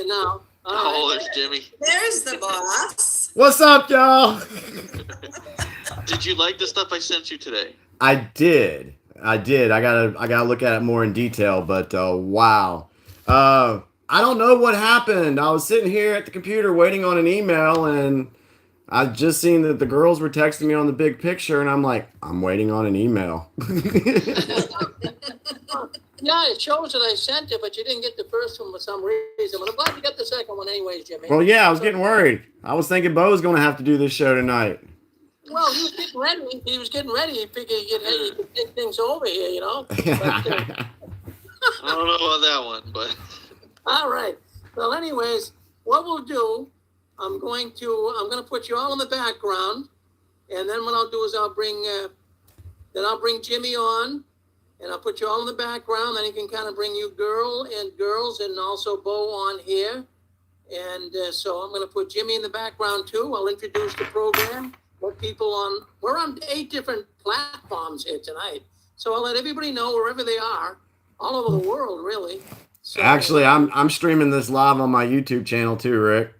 you now. Oh, there's Jimmy. There's the boss. What's up, y'all? Did you like the stuff I sent you today? I did. I gotta look at it more in detail, but wow. I don't know what happened. I was sitting here at the computer waiting on an email, and I just seen that the girls were texting me on the big picture, and I'm like, I'm waiting on an email. Yeah, it shows that I sent it, but you didn't get the first one for some reason. But I'm glad you got the second one anyways, Jimmy. Well, yeah, I was getting worried. I was thinking Bo was going to have to do this show tonight. Well, he was getting ready. He was getting ready. He figured he could take things over here, you know. But, I don't know about that one, but all right. Well, anyways, what we'll do, I'm going to put you all in the background, and then what I'll do is I'll bring Jimmy on, and I'll put you all in the background. Then he can kind of bring you girls and also Bo on here, and so I'm going to put Jimmy in the background too. I'll introduce the program. We're on 8 different platforms here tonight, so I'll let everybody know wherever they are, all over the world, really. So, Actually, I'm streaming this live on my YouTube channel too, Rick.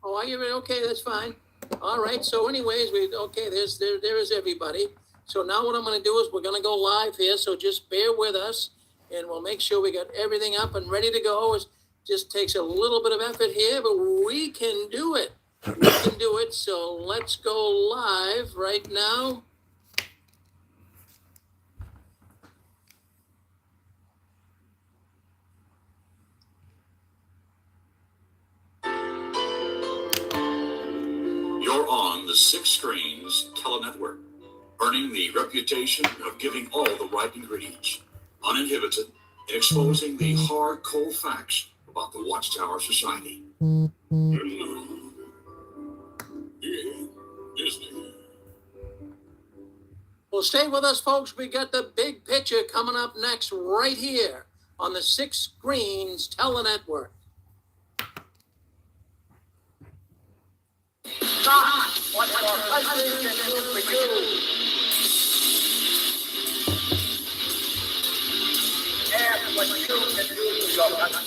Oh, are you okay? That's fine. All right. So, anyways, there is everybody. So now what I'm going to do is we're going to go live here. So just bear with us, and we'll make sure we got everything up and ready to go. It just takes a little bit of effort here, but we can do it. We can do it. So let's go live right now. You're on the Six Screens Telenetwork, earning the reputation of giving all the right ingredients, uninhibited, and exposing the hard, cold facts about the Watchtower Society. Disney. Well, stay with us, folks. We got the big picture coming up next right here on the Six Screens Telenetwork. What your husband can do for you. Ask what you can do for your husband.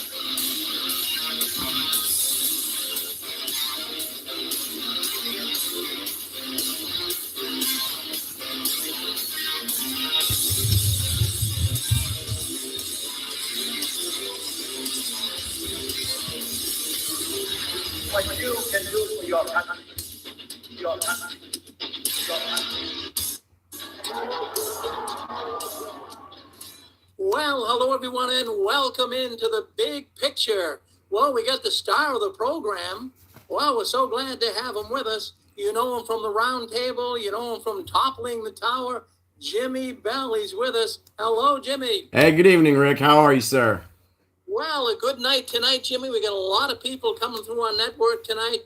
What you can do for your country. Your country. Your country. Well, hello everyone, and welcome into the big picture. Well, we got the star of the program. Well, we're so glad to have him with us. You know him from the round table. You know him from toppling the tower. Jimmy Bell, he's with us. Hello, Jimmy. Hey, good evening, Rick. How are you, sir? Well, a good night tonight, Jimmy. We got a lot of people coming through our network tonight.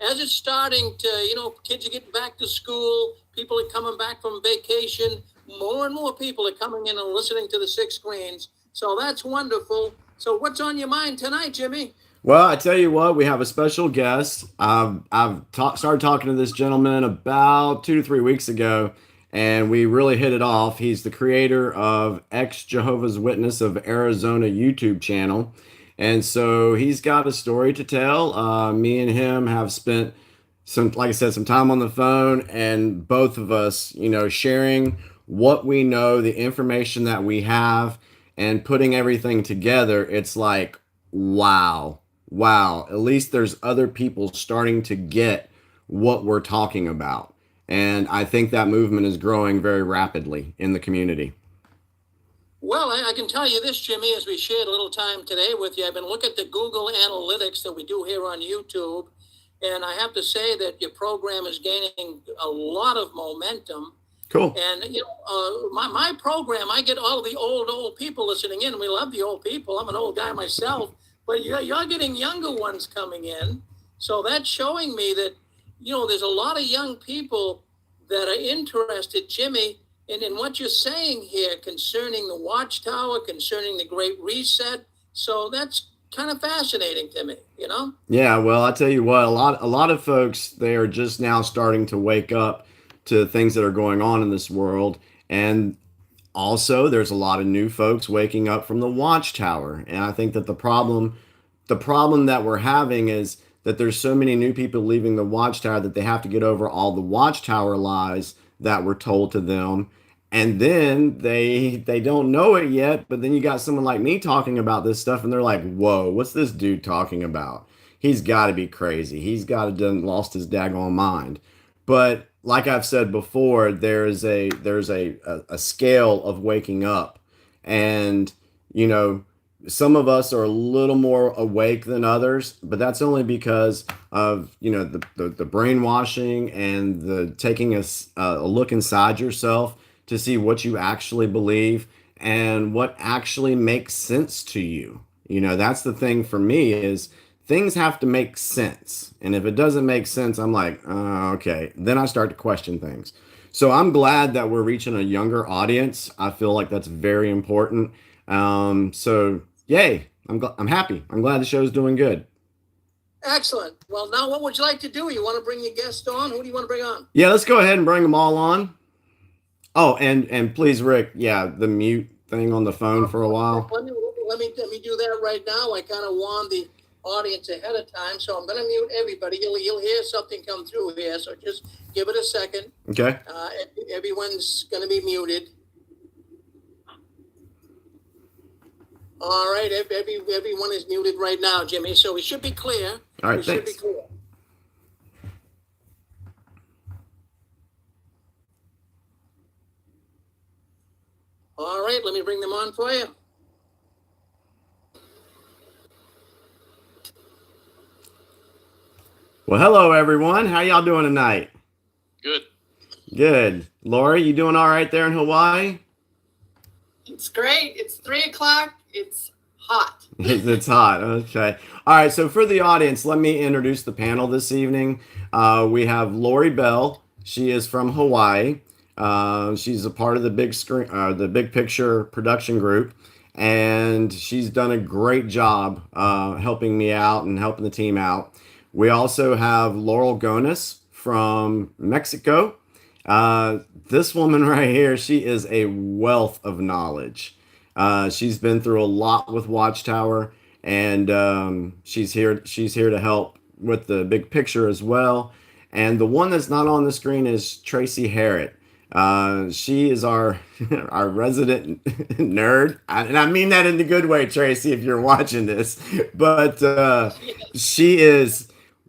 As it's starting to, kids are getting back to school. People are coming back from vacation. More and more people are coming in and listening to the Six Screens. So that's wonderful. So what's on your mind tonight, Jimmy? Well, I tell you what, we have a special guest. I've started talking to this gentleman about 2 to 3 weeks ago, and we really hit it off. He's the creator of Ex-Jehovah's Witness of Arizona YouTube channel. And so he's got a story to tell. Me and him have spent some time on the phone, and both of us, sharing what we know, the information that we have, and putting everything together. It's like, wow, at least there's other people starting to get what we're talking about. And I think that movement is growing very rapidly in the community. Well, I can tell you this, Jimmy, as we shared a little time today with you. I've been looking at the Google Analytics that we do here on YouTube, and I have to say that your program is gaining a lot of momentum. Cool. And, my program, I get all of the old people listening in. We love the old people. I'm an old guy myself, but you're getting younger ones coming in. So that's showing me that, there's a lot of young people that are interested, Jimmy, in what you're saying here concerning the Watchtower, concerning the Great Reset. So that's kind of fascinating to me, Yeah, well, I tell you what, a lot of folks, they are just now starting to wake up to things that are going on in this world. And also there's a lot of new folks waking up from the Watchtower. And I think that the problem the problem that we're having is that there's so many new people leaving the Watchtower that they have to get over all the Watchtower lies that were told to them. And then they don't know it yet, but then you got someone like me talking about this stuff and they're like, whoa, what's this dude talking about? He's got to be crazy. He's got to done lost his daggone mind. But like I've said before, there's a scale of waking up. And, you know, some of us are a little more awake than others, but that's only because of, you know, the brainwashing and the taking a look inside yourself to see what you actually believe and what actually makes sense to you. You know, that's the thing for me is things have to make sense. And if it doesn't make sense, I'm like, okay. Then I start to question things. So I'm glad that we're reaching a younger audience. I feel like that's very important. So yay, I'm happy. I'm glad the show's doing good. Excellent. Well, now what would you like to do? You want to bring your guest on? Who do you want to bring on? Yeah, let's go ahead and bring them all on. Oh, and please, Rick, yeah, the mute thing on the phone for a while. Let me do that right now. I kind of warned the audience ahead of time, so I'm going to mute everybody. You'll hear something come through here, so just give it a second. Okay. Everyone's going to be muted. All right, everyone is muted right now, Jimmy. So we should be clear. All right, we thanks. Should be clear. All right, let me bring them on for you. Well, hello, everyone. How y'all doing tonight? Good. Good. Lori, you doing all right there in Hawaii? It's great. It's 3:00. It's hot. It's hot. Okay. All right. So for the audience, let me introduce the panel this evening. We have Lori Bell. She is from Hawaii. She's a part of the the Big Picture production group, and she's done a great job helping me out and helping the team out. We also have Laurel Gonis from Mexico. This woman right here, she is a wealth of knowledge. She's been through a lot with Watchtower, and she's here to help with the Big Picture as well. And the one that's not on the screen is Tracy Harrett. She is our our resident nerd, and I mean that in the good way, Tracy, if you're watching this. But she is,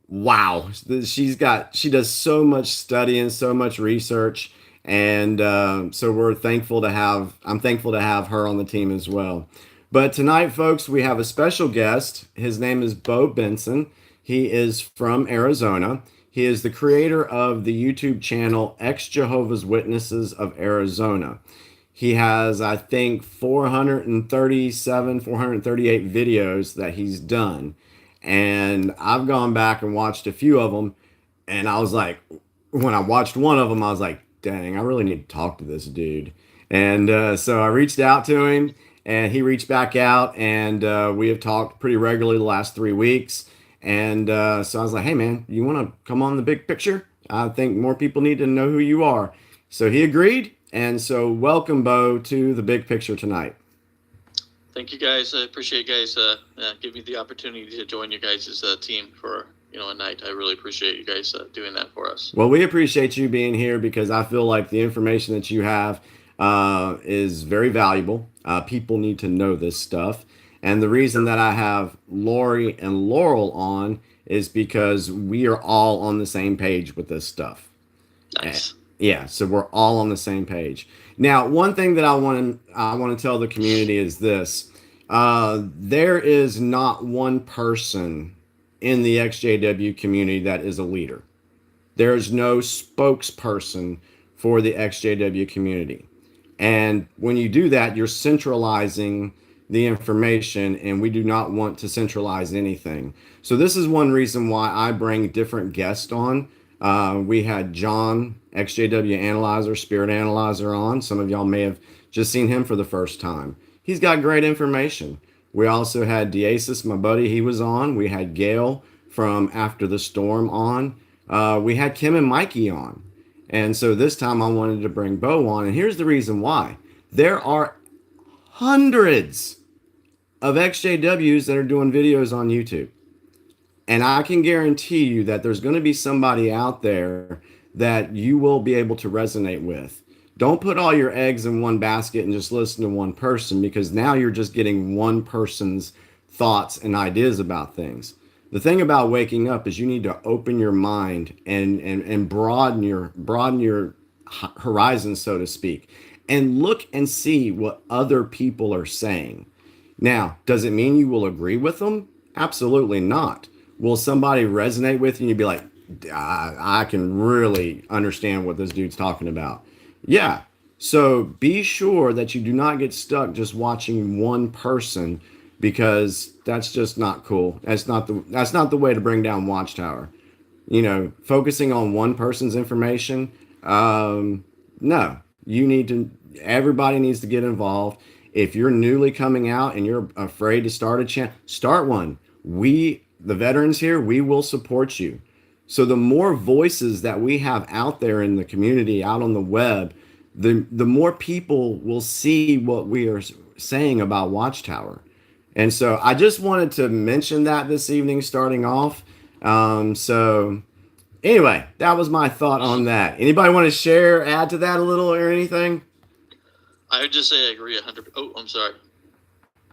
wow. She does so much studying, so much research, and so I'm thankful to have her on the team as well. But tonight, folks, we have a special guest. His name is Bo Benson. He is from Arizona. He is the creator of the YouTube channel Ex-Jehovah's Witnesses of Arizona. He has, I think, 438 videos that he's done. And I've gone back and watched a few of them. And I was like, when I watched one of them, I was like, dang, I really need to talk to this dude. And so I reached out to him, and he reached back out. And we have talked pretty regularly the last 3 weeks. And so I was like, hey, man, you want to come on the Big Picture? I think more people need to know who you are. So he agreed. And so welcome, Bo, to the Big Picture tonight. Thank you, guys. I appreciate you guys giving me the opportunity to join you guys' team for a night. I really appreciate you guys doing that for us. Well, we appreciate you being here because I feel like the information that you have is very valuable. People need to know this stuff. And the reason that I have Lori and Laurel on is because we are all on the same page with this stuff. Nice. Yeah, so we're all on the same page. Now, one thing that I want to tell the community is this. There is not one person in the XJW community that is a leader. There's no spokesperson for the XJW community. And when you do that, you're centralizing the information, and we do not want to centralize anything. So this is one reason why I bring different guests on. We had John, XJW Analyzer, Spirit Analyzer on. Some of y'all may have just seen him for the first time. He's got great information. We also had Deasis, my buddy, he was on. We had Gail from After the Storm on. We had Kim and Mikey on. And so this time I wanted to bring Bo on. And here's the reason why. There are hundreds of XJWs that are doing videos on YouTube. And I can guarantee you that there's going to be somebody out there that you will be able to resonate with. Don't put all your eggs in one basket and just listen to one person, because now you're just getting one person's thoughts and ideas about things. The thing about waking up is you need to open your mind and broaden your horizon, so to speak, and look and see what other people are saying. Now, does it mean you will agree with them? Absolutely not. Will somebody resonate with you and you'd be like, I can really understand what this dude's talking about? Yeah. So be sure that you do not get stuck just watching one person, because that's just not cool. That's not the way to bring down Watchtower. You know, focusing on one person's information. No, everybody needs to get involved. If you're newly coming out and you're afraid to start a channel, start one. We, the veterans here, we will support you. So the more voices that we have out there in the community, out on the web, the more people will see what we are saying about Watchtower. And so I just wanted to mention that this evening, starting off. So anyway, that was my thought on that. Anybody want to share, add to that a little or anything? I would just say I agree 100%. Oh, I'm sorry.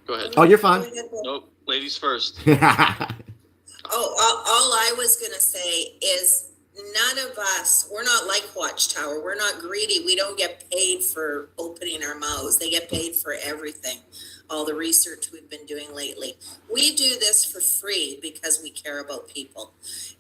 Go ahead. Oh, you're fine. Nope. Ladies first. All I was going to say is none of us, we're not like Watchtower. We're not greedy. We don't get paid for opening our mouths. They get paid for everything. All the research we've been doing lately. We do this for free because we care about people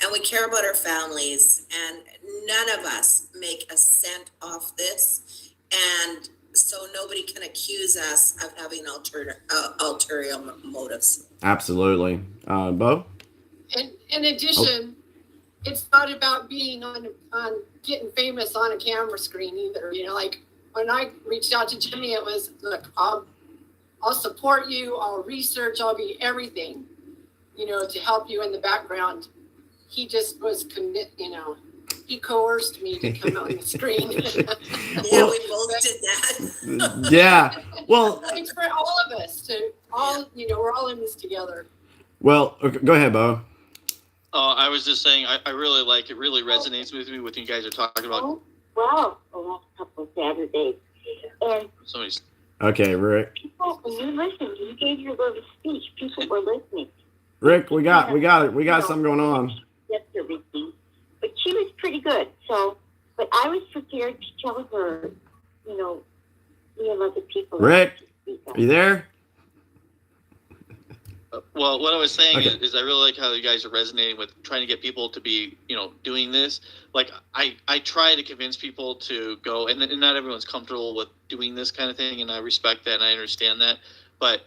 and we care about our families, and none of us make a cent off this. And so nobody can accuse us of having ulterior motives. Absolutely. Bo? And in addition, it's not about being on getting famous on a camera screen either. You know, like when I reached out to Jimmy, it was, look, I'll support you, I'll research, I'll be everything, you know, to help you in the background. He just was he coerced me to come on the screen. Yeah, we both did that. Yeah. Well, It's for all of us to we're all in this together. well, okay, go ahead, Bo. Oh, I was just saying, I really like it. Really resonates with me what you guys are talking about. Wow, the last couple of Saturdays. And Somebody's Okay, Rick. people, when you listened, you gave your little speech, people were listening. Rick, we got something going on. That's everything. But she was pretty good. So, but I was prepared to tell her, we have other people. Rick, are you there? Well, what I was saying Okay. is I really like how you guys are resonating with trying to get people to be, doing this. Like I try to convince people to go, and not everyone's comfortable with doing this kind of thing, and I respect that and I understand that. But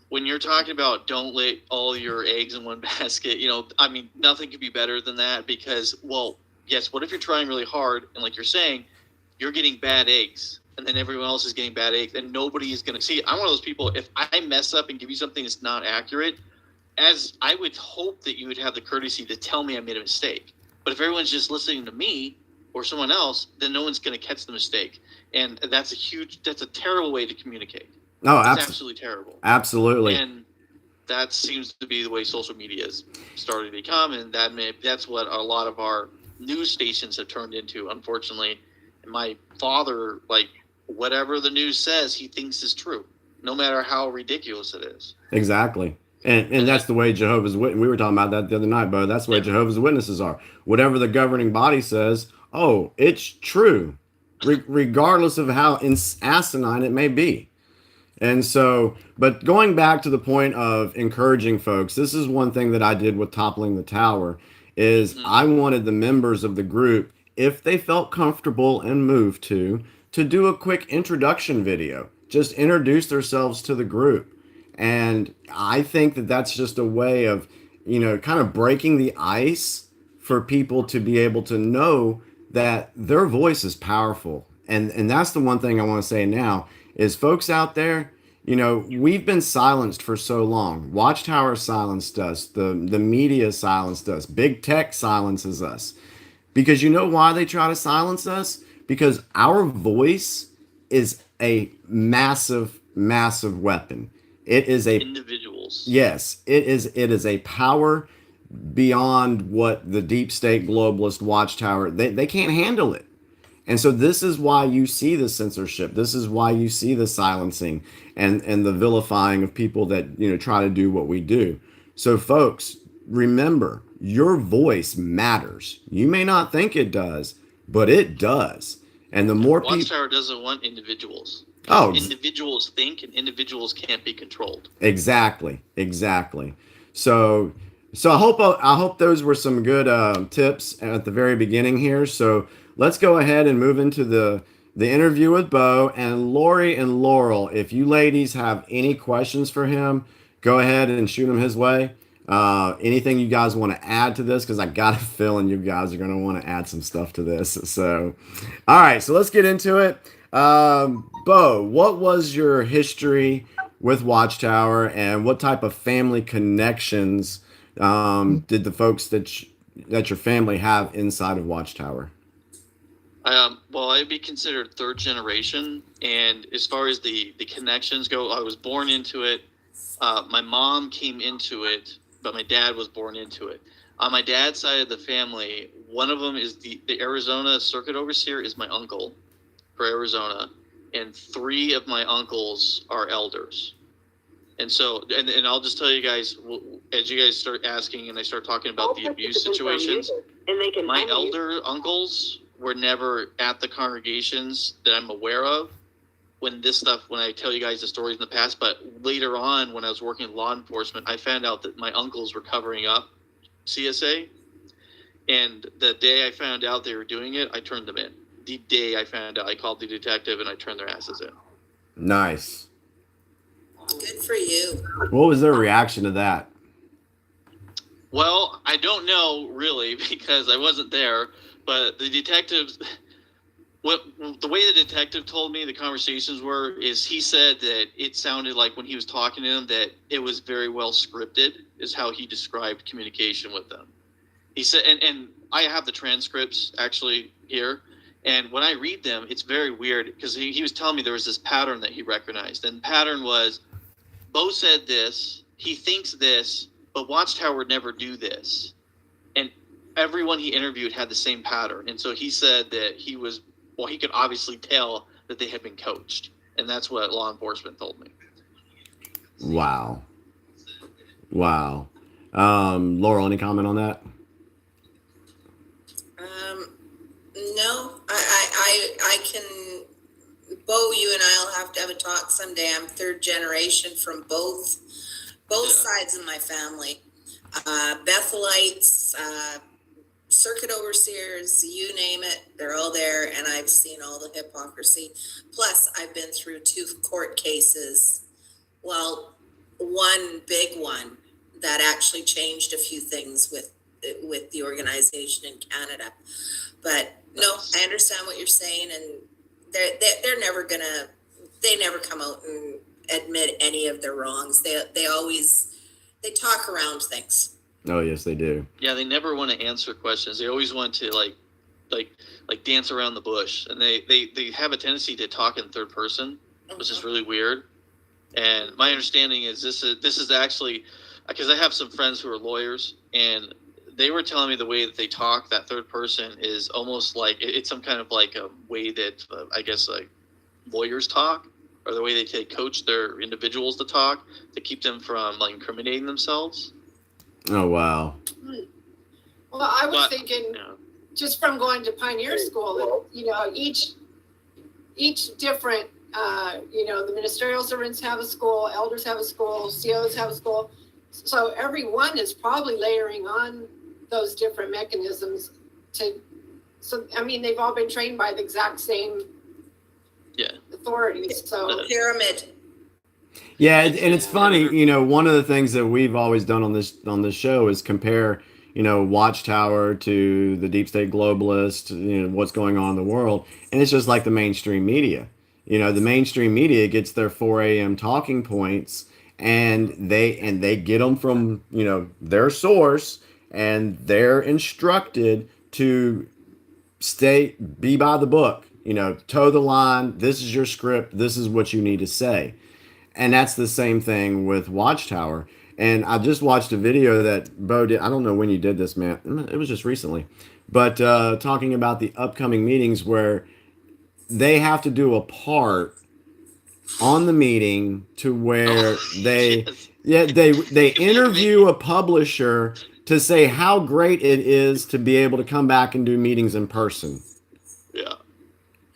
when you're talking about don't lay all your eggs in one basket, nothing could be better than that, because, well, yes, what if you're trying really hard and like you're saying, you're getting bad eggs, and then everyone else is getting bad eggs, and nobody is going to see. I'm one of those people, if I mess up and give you something that's not accurate, as I would hope that you would have the courtesy to tell me I made a mistake. But if everyone's just listening to me or someone else, then no one's going to catch the mistake. And that's a terrible way to communicate. No, It's absolutely terrible. absolutely. And that seems to be the way social media has started to become, and that's what a lot of our news stations have turned into, unfortunately. And my father, like, whatever the news says, he thinks is true, no matter how ridiculous it is. Exactly. And that's the way Jehovah's Witnesses, we were talking about that the other night, Bo. That's the way Jehovah's Witnesses are. Whatever the governing body says, it's true, regardless of how asinine it may be. And so, but going back to the point of encouraging folks, this is one thing that I did with Toppling the Tower, is I wanted the members of the group, if they felt comfortable and moved to do a quick introduction video. Just introduce themselves to the group. And I think that that's just a way of, kind of breaking the ice for people to be able to know that their voice is powerful. And that's the one thing I want to say now is, folks out there, we've been silenced for so long. Watchtower silenced us. The media silenced us. Big tech silences us. Because you know why they try to silence us? Because our voice is a massive, massive weapon. It is a individual. individuals. Yes, it is. It is a power beyond what the deep state globalist watchtower, they can't handle it. And so this is why you see the censorship. This is why you see the silencing and the vilifying of people that, you know, try to do what we do. So folks, remember, your voice matters. You may not think it does, but it does. And the more people, Watchtower doesn't want individuals. oh, Individuals think, and individuals can't be controlled. exactly. So I hope those were some good tips at the very beginning here. So let's go ahead and move into the interview with Bo. And Lori and Laurel, if you ladies have any questions for him, go ahead and shoot them his way. Anything you guys want to add to this? Because I got a feeling you guys are going to want to add some stuff to this. So, all right, so let's get into it. Bo, what was your history with Watchtower, and what type of family connections did the folks that your family have inside of Watchtower? Well, I'd be considered third generation, and as far as the connections go, I was born into it. My mom came into it, but my dad was born into it. On my dad's side of the family, one of them is the Arizona Circuit Overseer is my uncle for Arizona, and 3 of my uncles are elders. And so, and I'll just tell you guys, as you guys start asking and I start talking about the abuse situations, my elder uncles were never at the congregations that I'm aware of when I tell you guys the stories in the past. But later on, when I was working in law enforcement, I found out that my uncles were covering up CSA. And the day I found out they were doing it, I turned them in. The day I found out, I called the detective and I turned their asses in. Nice. Good for you. What was their reaction to that? Well, I don't know really because I wasn't there, but the detectives, the way the detective told me the conversations were is he said that it sounded like when he was talking to them that it was very well scripted, is how he described communication with them. He said, and I have the transcripts actually here, and when I read them, it's very weird because he was telling me there was this pattern that he recognized, and the pattern was, Bo said this, he thinks this, but Watchtower would never do this. And everyone he interviewed had the same pattern. And so he said that he could obviously tell that they had been coached. And that's what law enforcement told me. Wow. Laurel, any comment on that? No, I can, Bo, you and I'll have to have a talk someday. I'm third generation from both sides of my family. Bethelites, circuit overseers, you name it, they're all there, and I've seen all the hypocrisy. Plus, I've been through 2 court cases. Well, one big one that actually changed a few things with the organization in Canada. But no, I understand what you're saying, and they're never gonna. They never come out and admit any of their wrongs. They always talk around things. Oh yes, they do. Yeah, they never want to answer questions. They always want to like dance around the bush, and they have a tendency to talk in third person, which is really weird. And my understanding is this is actually because I have some friends who are lawyers, and they were telling me the way that they talk, that third person is almost like it's some kind of like a way that I guess like lawyers talk, or the way they coach their individuals to talk to keep them from like incriminating themselves. Oh wow. Well, I was thinking, Yeah. just from going to Pioneer School, you know, each different, you know, the ministerial servants have a school, elders have a school, COs have a school. So everyone is probably layering on those different mechanisms I mean, they've all been trained by the exact same authorities. So Pyramid. Yeah, and it's funny, you know, one of the things that we've always done on this show is compare, you know, Watchtower to the deep state globalist, you know, what's going on in the world, and it's just like the mainstream media. You know, the mainstream media gets their 4 a.m. talking points, and they get them from, you know, their source, and they're instructed to be by the book, you know, toe the line. This is your script. This is what you need to say. And that's the same thing with Watchtower. And I just watched a video that Bo did. I don't know when you did this, man. It was just recently, but talking about the upcoming meetings where they have to do a part on the meeting to where they Yes. they interview a publisher to say how great it is to be able to come back and do meetings in person. Yeah.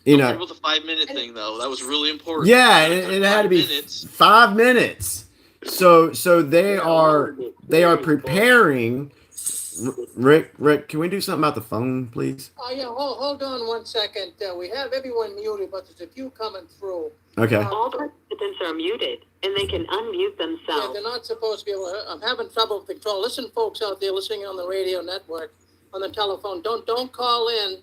You Don't know, forget about the 5-minute thing though. That was really important. yeah, You it, gotta it cut had to be 5 minutes. 5 minutes. So they are preparing. Rick, can we do something about the phone, please? Oh, yeah, hold on 1 second. We have everyone muted, but there's a few coming through. Okay. All participants are muted, and they can unmute Yeah, themselves. they're not supposed to be able to, I'm having trouble with control. Listen, folks out there listening on the radio network, on the telephone, don't call in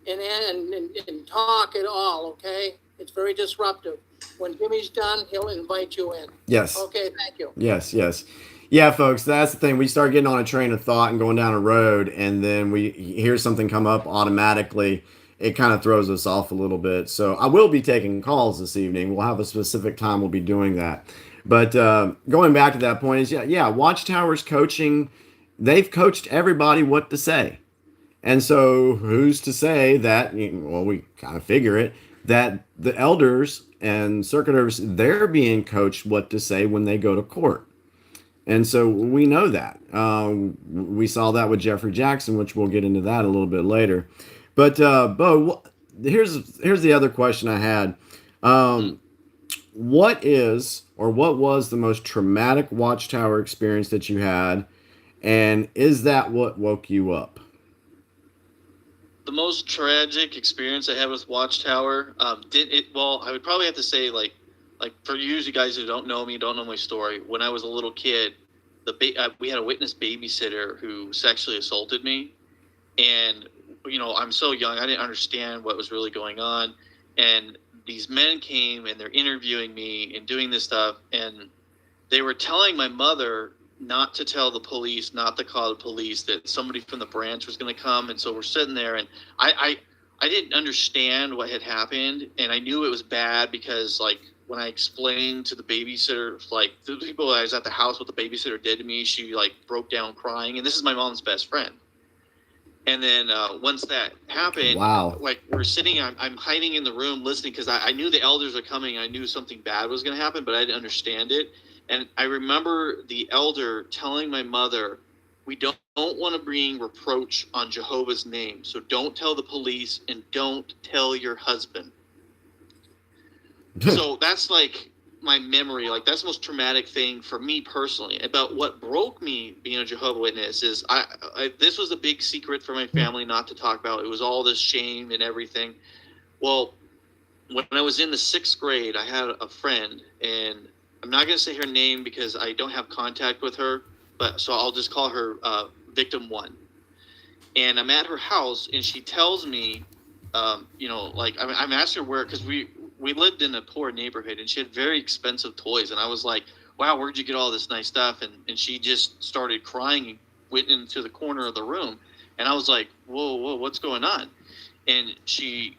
and talk at all, okay? It's very disruptive. When Jimmy's done, he'll invite you in. Yes. Okay, thank you. Yes. Yeah, folks, that's the thing. We start getting on a train of thought and going down a road, and then we hear something come up automatically. It kind of throws us off a little bit. So I will be taking calls this evening. We'll have a specific time we'll be doing that. But going back to that point is, yeah, Watchtower's coaching. They've coached everybody what to say. And so who's to say that, well, we kind of figure it, that the elders and circuit officers, they're being coached what to say when they go to court. And so we know that. We saw that with Jeffrey Jackson, which we'll get into that a little bit later. But Bo, here's the other question I had. What was the most traumatic Watchtower experience that you had? And is that what woke you up? The most tragic experience I had with Watchtower, well, I would probably have to say, like for you guys who don't know me, don't know my story, when I was a little kid, we had a witness babysitter who sexually assaulted me. And, I'm so young, I didn't understand what was really going on. And these men came and they're interviewing me and doing this stuff. And they were telling my mother not to tell the police, not to call the police, that somebody from the branch was going to come. And so we're sitting there, and I didn't understand what had happened. And I knew it was bad because, like, when I explained to the babysitter, like, the people that I was at the house, what the babysitter did to me, she, like, broke down crying. And this is my mom's best friend. And then once that happened, Wow. like, we're sitting, I'm hiding in the room listening because I knew the elders were coming. I knew something bad was going to happen, but I didn't understand it. And I remember the elder telling my mother, we don't want to bring reproach on Jehovah's name. So don't tell the police and don't tell your husband. So that's like my memory. Like, that's the most traumatic thing for me personally. About what broke me being a Jehovah's Witness is this was a big secret for my family not to talk about. It was all this shame and everything. Well, when I was in the 6th grade, I had a friend, and I'm not going to say her name because I don't have contact with her, but so I'll just call her Victim 1. And I'm at her house, and she tells me, I'm asking her where, because we lived in a poor neighborhood, and she had very expensive toys. And I was like, wow, where'd you get all this nice stuff? And she just started crying and went into the corner of the room. And I was like, whoa, what's going on? And she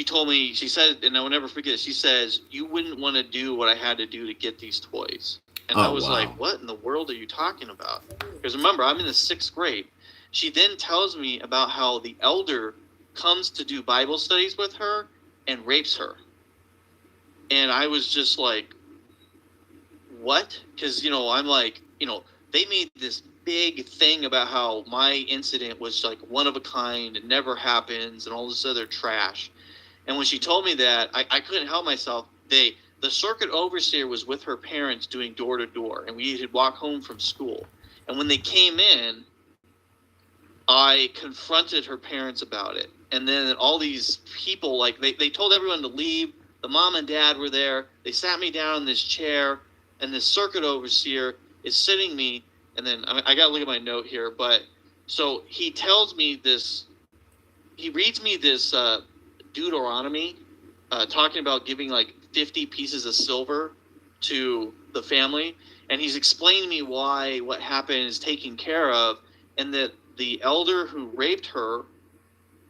told me, she said, and I will never forget, she says, you wouldn't want to do what I had to do to get these toys. And I was like, what in the world are you talking about? Because remember, I'm in the 6th grade. She then tells me about how the elder comes to do Bible studies with her and rapes her. And I was just like, what? Because, I'm like, they made this big thing about how my incident was like one of a kind, it never happens, and all this other trash. And when she told me that, I couldn't help myself. The circuit overseer was with her parents doing door to door, and we had walked home from school. And when they came in, I confronted her parents about it. And then all these people, like, they told everyone to leave. The mom and dad were there. They sat me down in this chair, and this circuit overseer is sitting me. And then I got to look at my note here. But so he tells me this, he reads me this Deuteronomy, talking about giving like 50 pieces of silver to the family. And he's explaining to me why what happened is taken care of, and that the elder who raped her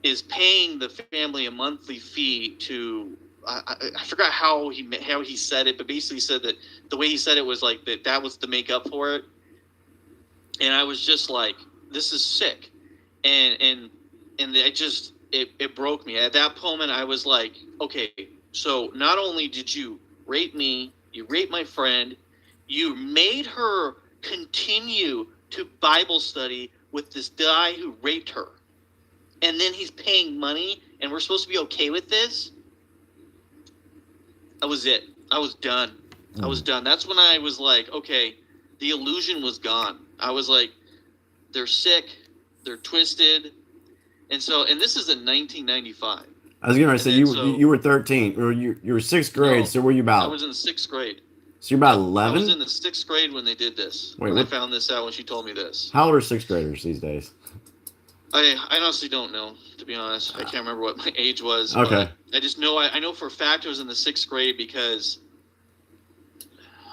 is paying the family a monthly fee to I forgot how he said it, but basically said that the way he said it was like that was the makeup for it. And I was just like, this is sick. And it broke me. At that moment, I was like, okay, so not only did you rape me, you raped my friend, you made her continue to Bible study with this guy who raped her. And then he's paying money, and we're supposed to be okay with this? That was it. I was done. I was done. That's when I was like, okay, the illusion was gone. I was like, they're sick, they're twisted. And this is in 1995. I was gonna say so, you were 13, or you were sixth grade. No, so were you about? I was in the 6th grade. So you're about I 11. was in the 6th grade when they did this. Wait, when what? I found this out when she told me this. How old are sixth graders these days? I honestly don't know, to be honest. I can't remember what my age was. Okay. But I just know I know for a fact I was in the 6th grade because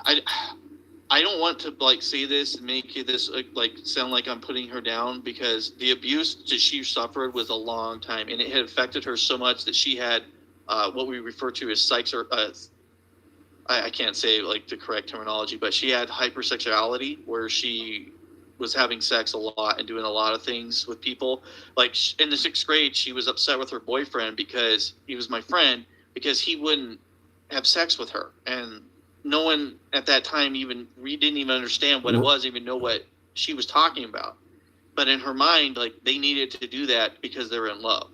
I don't want to like say this and make this like sound like I'm putting her down, because the abuse that she suffered was a long time, and it had affected her so much that she had what we refer to as I can't say like the correct terminology, but she had hypersexuality, where she was having sex a lot and doing a lot of things with people. Like in the 6th grade, she was upset with her boyfriend because he was my friend, because he wouldn't have sex with her. And no one at that time we didn't even understand what it was, even know what she was talking about. But in her mind, like, they needed to do that because they were in love.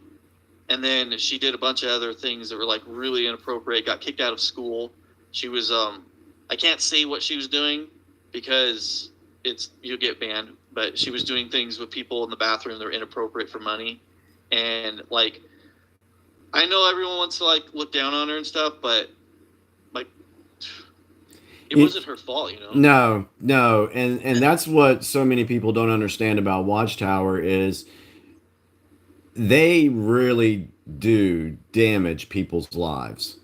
And then she did a bunch of other things that were like really inappropriate, got kicked out of school. She was, I can't say what she was doing because you'll get banned, but she was doing things with people in the bathroom that were inappropriate for money. And like, I know everyone wants to like look down on her and stuff, but like, it wasn't her fault, you know? No. And that's what so many people don't understand about Watchtower is they really do damage people's lives.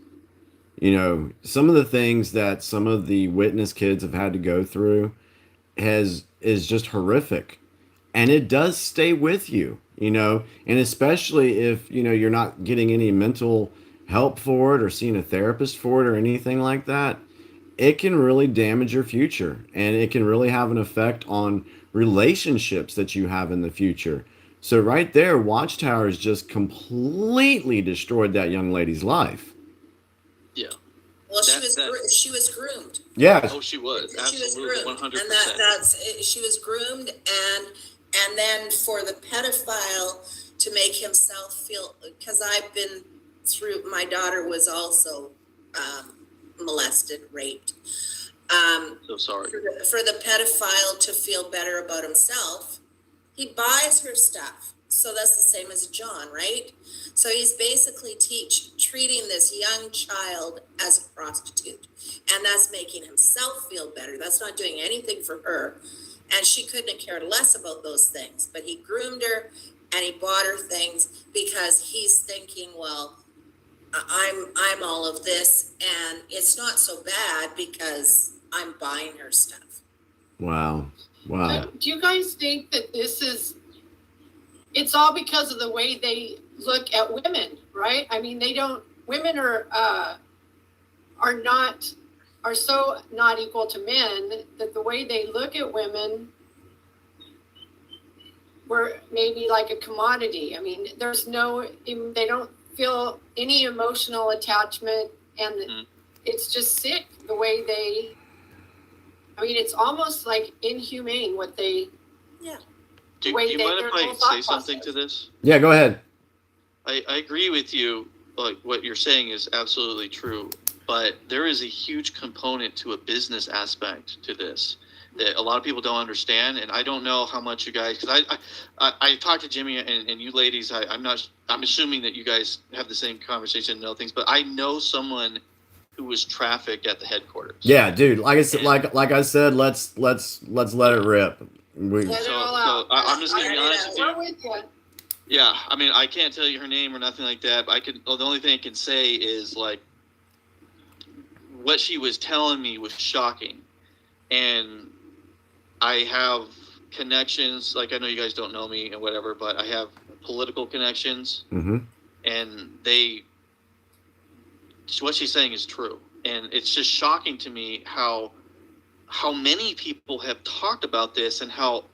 You know, some of the things that some of the witness kids have had to go through is just horrific. And it does stay with you, you know, and especially if, you know, you're not getting any mental help for it or seeing a therapist for it or anything like that, it can really damage your future, and it can really have an effect on relationships that you have in the future. So right there, Watchtower has just completely destroyed that young lady's life. Yeah. Well, she was groomed. Yeah. Oh, she was. She was Absolutely. groomed, 100%. and she was groomed, and then for the pedophile to make himself feel, because I've been through. My daughter was also molested, raped. So sorry. For the pedophile to feel better about himself, he buys her stuff. So that's the same as John, right? So he's basically treating this young child as a prostitute, and that's making himself feel better. That's not doing anything for her, and she couldn't have cared less about those things. But he groomed her, and he bought her things because he's thinking, well, I'm all of this, and it's not so bad because I'm buying her stuff. Wow. Do you guys think that it's all because of the way they look at women, right? I mean, women are so not equal to men that the way they look at women were maybe like a commodity. I mean, they don't feel any emotional attachment, and it's just sick the way it's almost like inhumane what they. Yeah. Do you mind if I say something to this? Yeah, go ahead. I agree with you. Like, what you're saying is absolutely true, but there is a huge component to a business aspect to this that a lot of people don't understand. And I don't know how much you guys, because I talked to Jimmy and you ladies. I'm assuming that you guys have the same conversation and know things, but I know someone who was trafficked at the headquarters. Yeah, dude. Like I said, like I said, let's let it rip. So I'm just gonna be honest with you. We're with you. Yeah, I mean, I can't tell you her name or nothing like that. But the only thing I can say is like what she was telling me was shocking, and I have connections. Like, I know you guys don't know me and whatever, but I have political connections, Mm-hmm. and what she's saying is true, and it's just shocking to me how many people have talked about this and how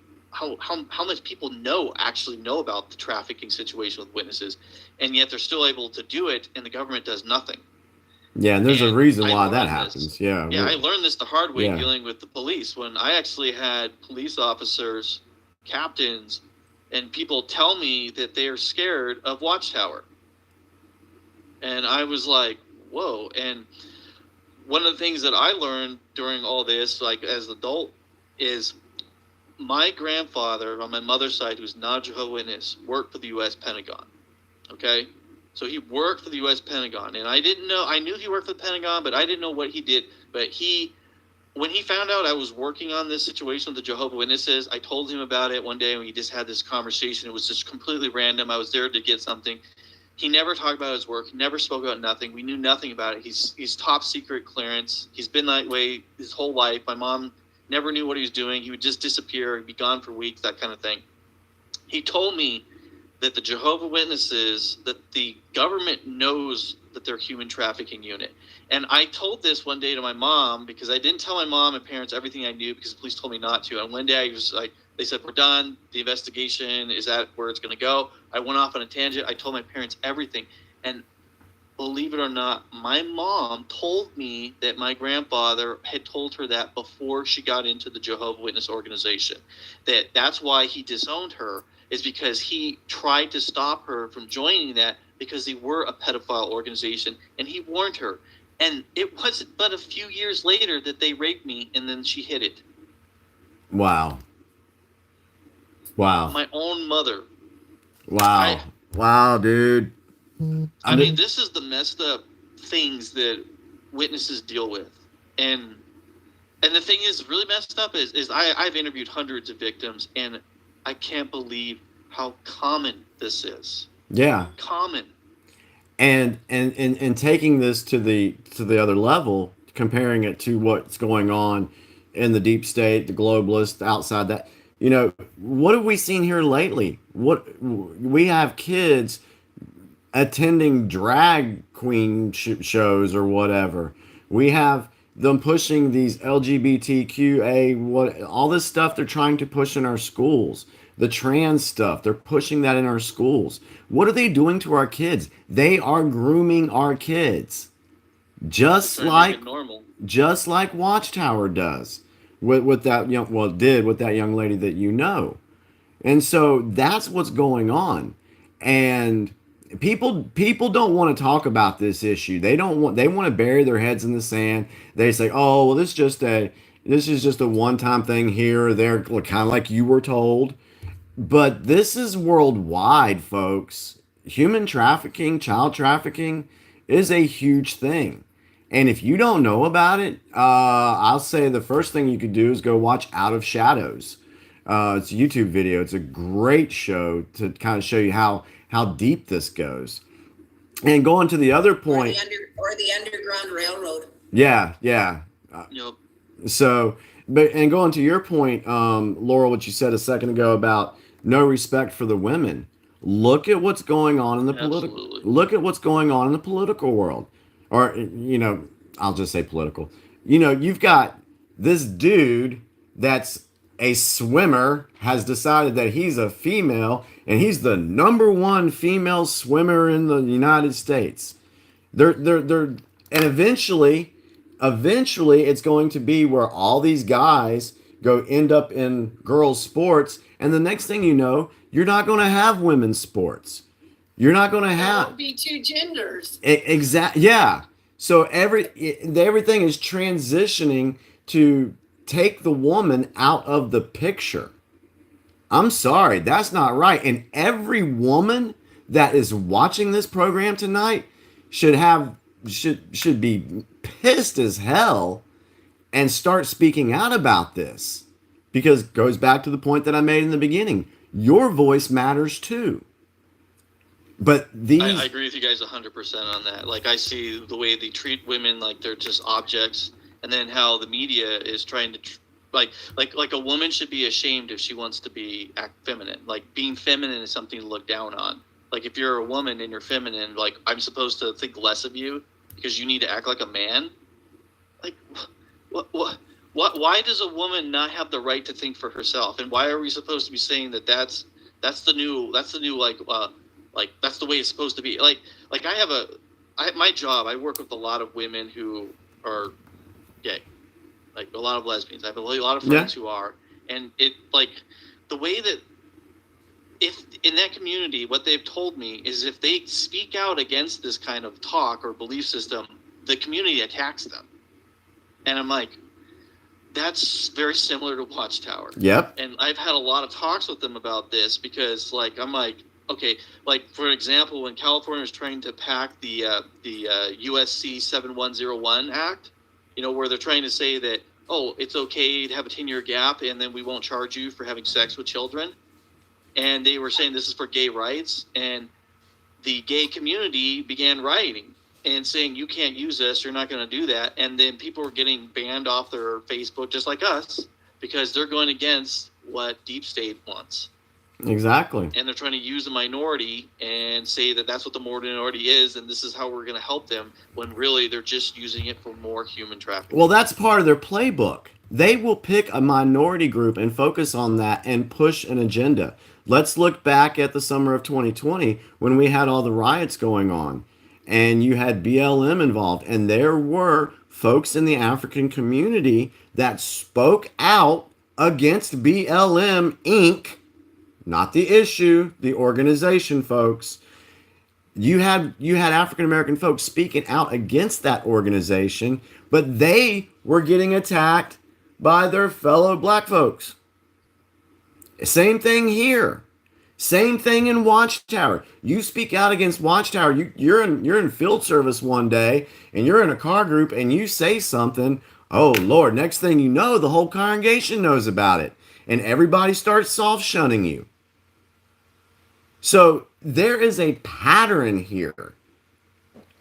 much people actually know about the trafficking situation with witnesses, and yet they're still able to do it, and the government does nothing. Yeah, and there's a And reason I why that learned happens. this. Yeah. Yeah, I learned this the hard way Yeah. dealing with the police, when I actually had police officers, captains, and people tell me that they are scared of Watchtower. And I was like, whoa. And one of the things that I learned during all this, like as an adult, is my grandfather on my mother's side, who's not a Jehovah's Witness, worked for the U.S. Pentagon. Okay? So he worked for the U.S. Pentagon. And I knew he worked for the Pentagon, but I didn't know what he did. But when he found out I was working on this situation with the Jehovah's Witnesses, I told him about it one day, and we just had this conversation. It was just completely random. I was there to get something. He never talked about his work. He never spoke about nothing. We knew nothing about it. He's top secret clearance. He's been that way his whole life. My mom never knew what he was doing. He would just disappear. He'd be gone for weeks, that kind of thing. He told me that the Jehovah's Witnesses, that the government knows that they're a human trafficking unit. And I told this one day to my mom, because I didn't tell my mom and parents everything I knew because the police told me not to. And one day I was like, they said, we're done. The investigation is at where it's going to go. I went off on a tangent. I told my parents everything. And believe it or not, my mom told me that my grandfather had told her that before she got into the Jehovah's Witness organization. That's why he disowned her, is because he tried to stop her from joining that, because they were a pedophile organization, and he warned her. And it wasn't but a few years later that they raped me, and then she hid it. Wow. Wow. My own mother. Wow. Wow, dude. I mean, this is the messed up things that witnesses deal with. And the thing is really messed up is I've interviewed hundreds of victims, and I can't believe how common this is. Yeah. Common. And taking this to the other level, comparing it to what's going on in the deep state, the globalists, outside that, what have we seen here lately? What we have kids attending drag queen shows or whatever. We have them pushing these LGBTQA, all this stuff they're trying to push in our schools. The trans stuff, they're pushing that in our schools. What are they doing to our kids? They are grooming our kids, just like Watchtower does with that did with that young lady that you know. And so that's what's going on. And people don't want to talk about this issue. They want to bury their heads in the sand. They say, "Oh, well, this is just a one-time thing here or there," kind of like you were told. But this is worldwide, folks. Human trafficking, child trafficking is a huge thing. And if you don't know about it, I'll say the first thing you could do is go watch Out of Shadows. It's a YouTube video. It's a great show to kind of show you how deep this goes. And going to the other point. Or the Underground Railroad. Yeah. Yep. So, and going to your point, Laura, what you said a second ago about no respect for the women. Look at what's going on in the political world. Or, I'll just say political. You've got this dude that's a swimmer, has decided that he's a female, and he's the number one female swimmer in the United States. And eventually it's going to be where all these guys end up in girls' sports, and the next thing you know, you're not going to have women's sports. You're not going to have. There won't be two genders. Exactly. Yeah. So everything is transitioning to take the woman out of the picture. I'm sorry, that's not right. And every woman that is watching this program tonight should be pissed as hell and start speaking out about this, because it goes back to the point that I made in the beginning. Your voice matters too. But I agree with you guys 100% on that. Like, I see the way they treat women like they're just objects, and then how the media is trying to like a woman should be ashamed if she wants to act feminine. Like, being feminine is something to look down on. Like, if you're a woman and you're feminine, like, I'm supposed to think less of you because you need to act like a man. Like, why does a woman not have the right to think for herself? And why are we supposed to be saying that that's the new that's the way it's supposed to be? Like my job, I work with a lot of women who are gay, like a lot of lesbians. I have a lot of friends who are, and it like the way that if in that community, what they've told me is if they speak out against this kind of talk or belief system, the community attacks them. And I'm like, that's very similar to Watchtower. Yep. And I've had a lot of talks with them about this because, like, I'm like, okay, like for example, when California was trying to pack the USC 7101 Act, you know, where they're trying to say that, oh, it's okay to have a 10-year gap and then we won't charge you for having sex with children. And they were saying this is for gay rights, and the gay community began rioting and saying, you can't use this, you're not going to do that. And then people were getting banned off their Facebook, just like us, because they're going against what Deep State wants. Exactly. And they're trying to use the minority and say that that's what the minority is, and this is how we're going to help them, when really they're just using it for more human trafficking. Well, that's part of their playbook. They will pick a minority group and focus on that and push an agenda. Let's look back at the summer of 2020 when we had all the riots going on. And you had BLM involved, and there were folks in the African community that spoke out against BLM Inc., not the issue, the organization, folks. You had African American folks speaking out against that organization, but they were getting attacked by their fellow black folks. Same thing here. Same thing in Watchtower. You speak out against Watchtower. You're in field service one day, and you're in a car group, and you say something. Oh Lord! Next thing you know, the whole congregation knows about it, and everybody starts soft shunning you. So there is a pattern here,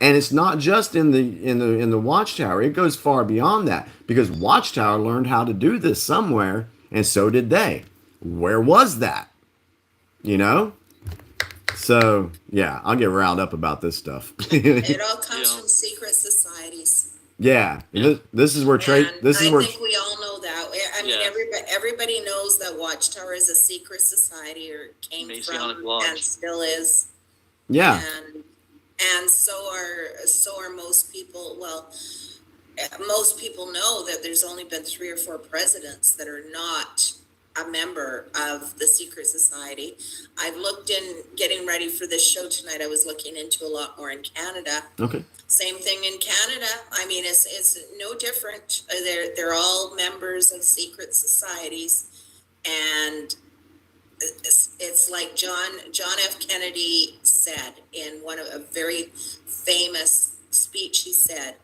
and it's not just in the Watchtower. It goes far beyond that, because Watchtower learned how to do this somewhere, and so did they. Where was that? You know? So, yeah, I'll get riled up about this stuff. It all comes from secret societies. Yeah. This is where I think we all know that. I mean, Yeah. everybody knows that Watchtower is a secret society, or came Masonic from, lodge. and still is. yeah. And so are most people. Well, most people know that there's only been 3 or 4 presidents that are not a member of the secret society. I've looked in, getting ready for this show tonight, I was looking into a lot more in Canada. Okay. Same thing in Canada. I mean, it's no different. They're all members of secret societies, and it's like John F. Kennedy said in a very famous speech. He says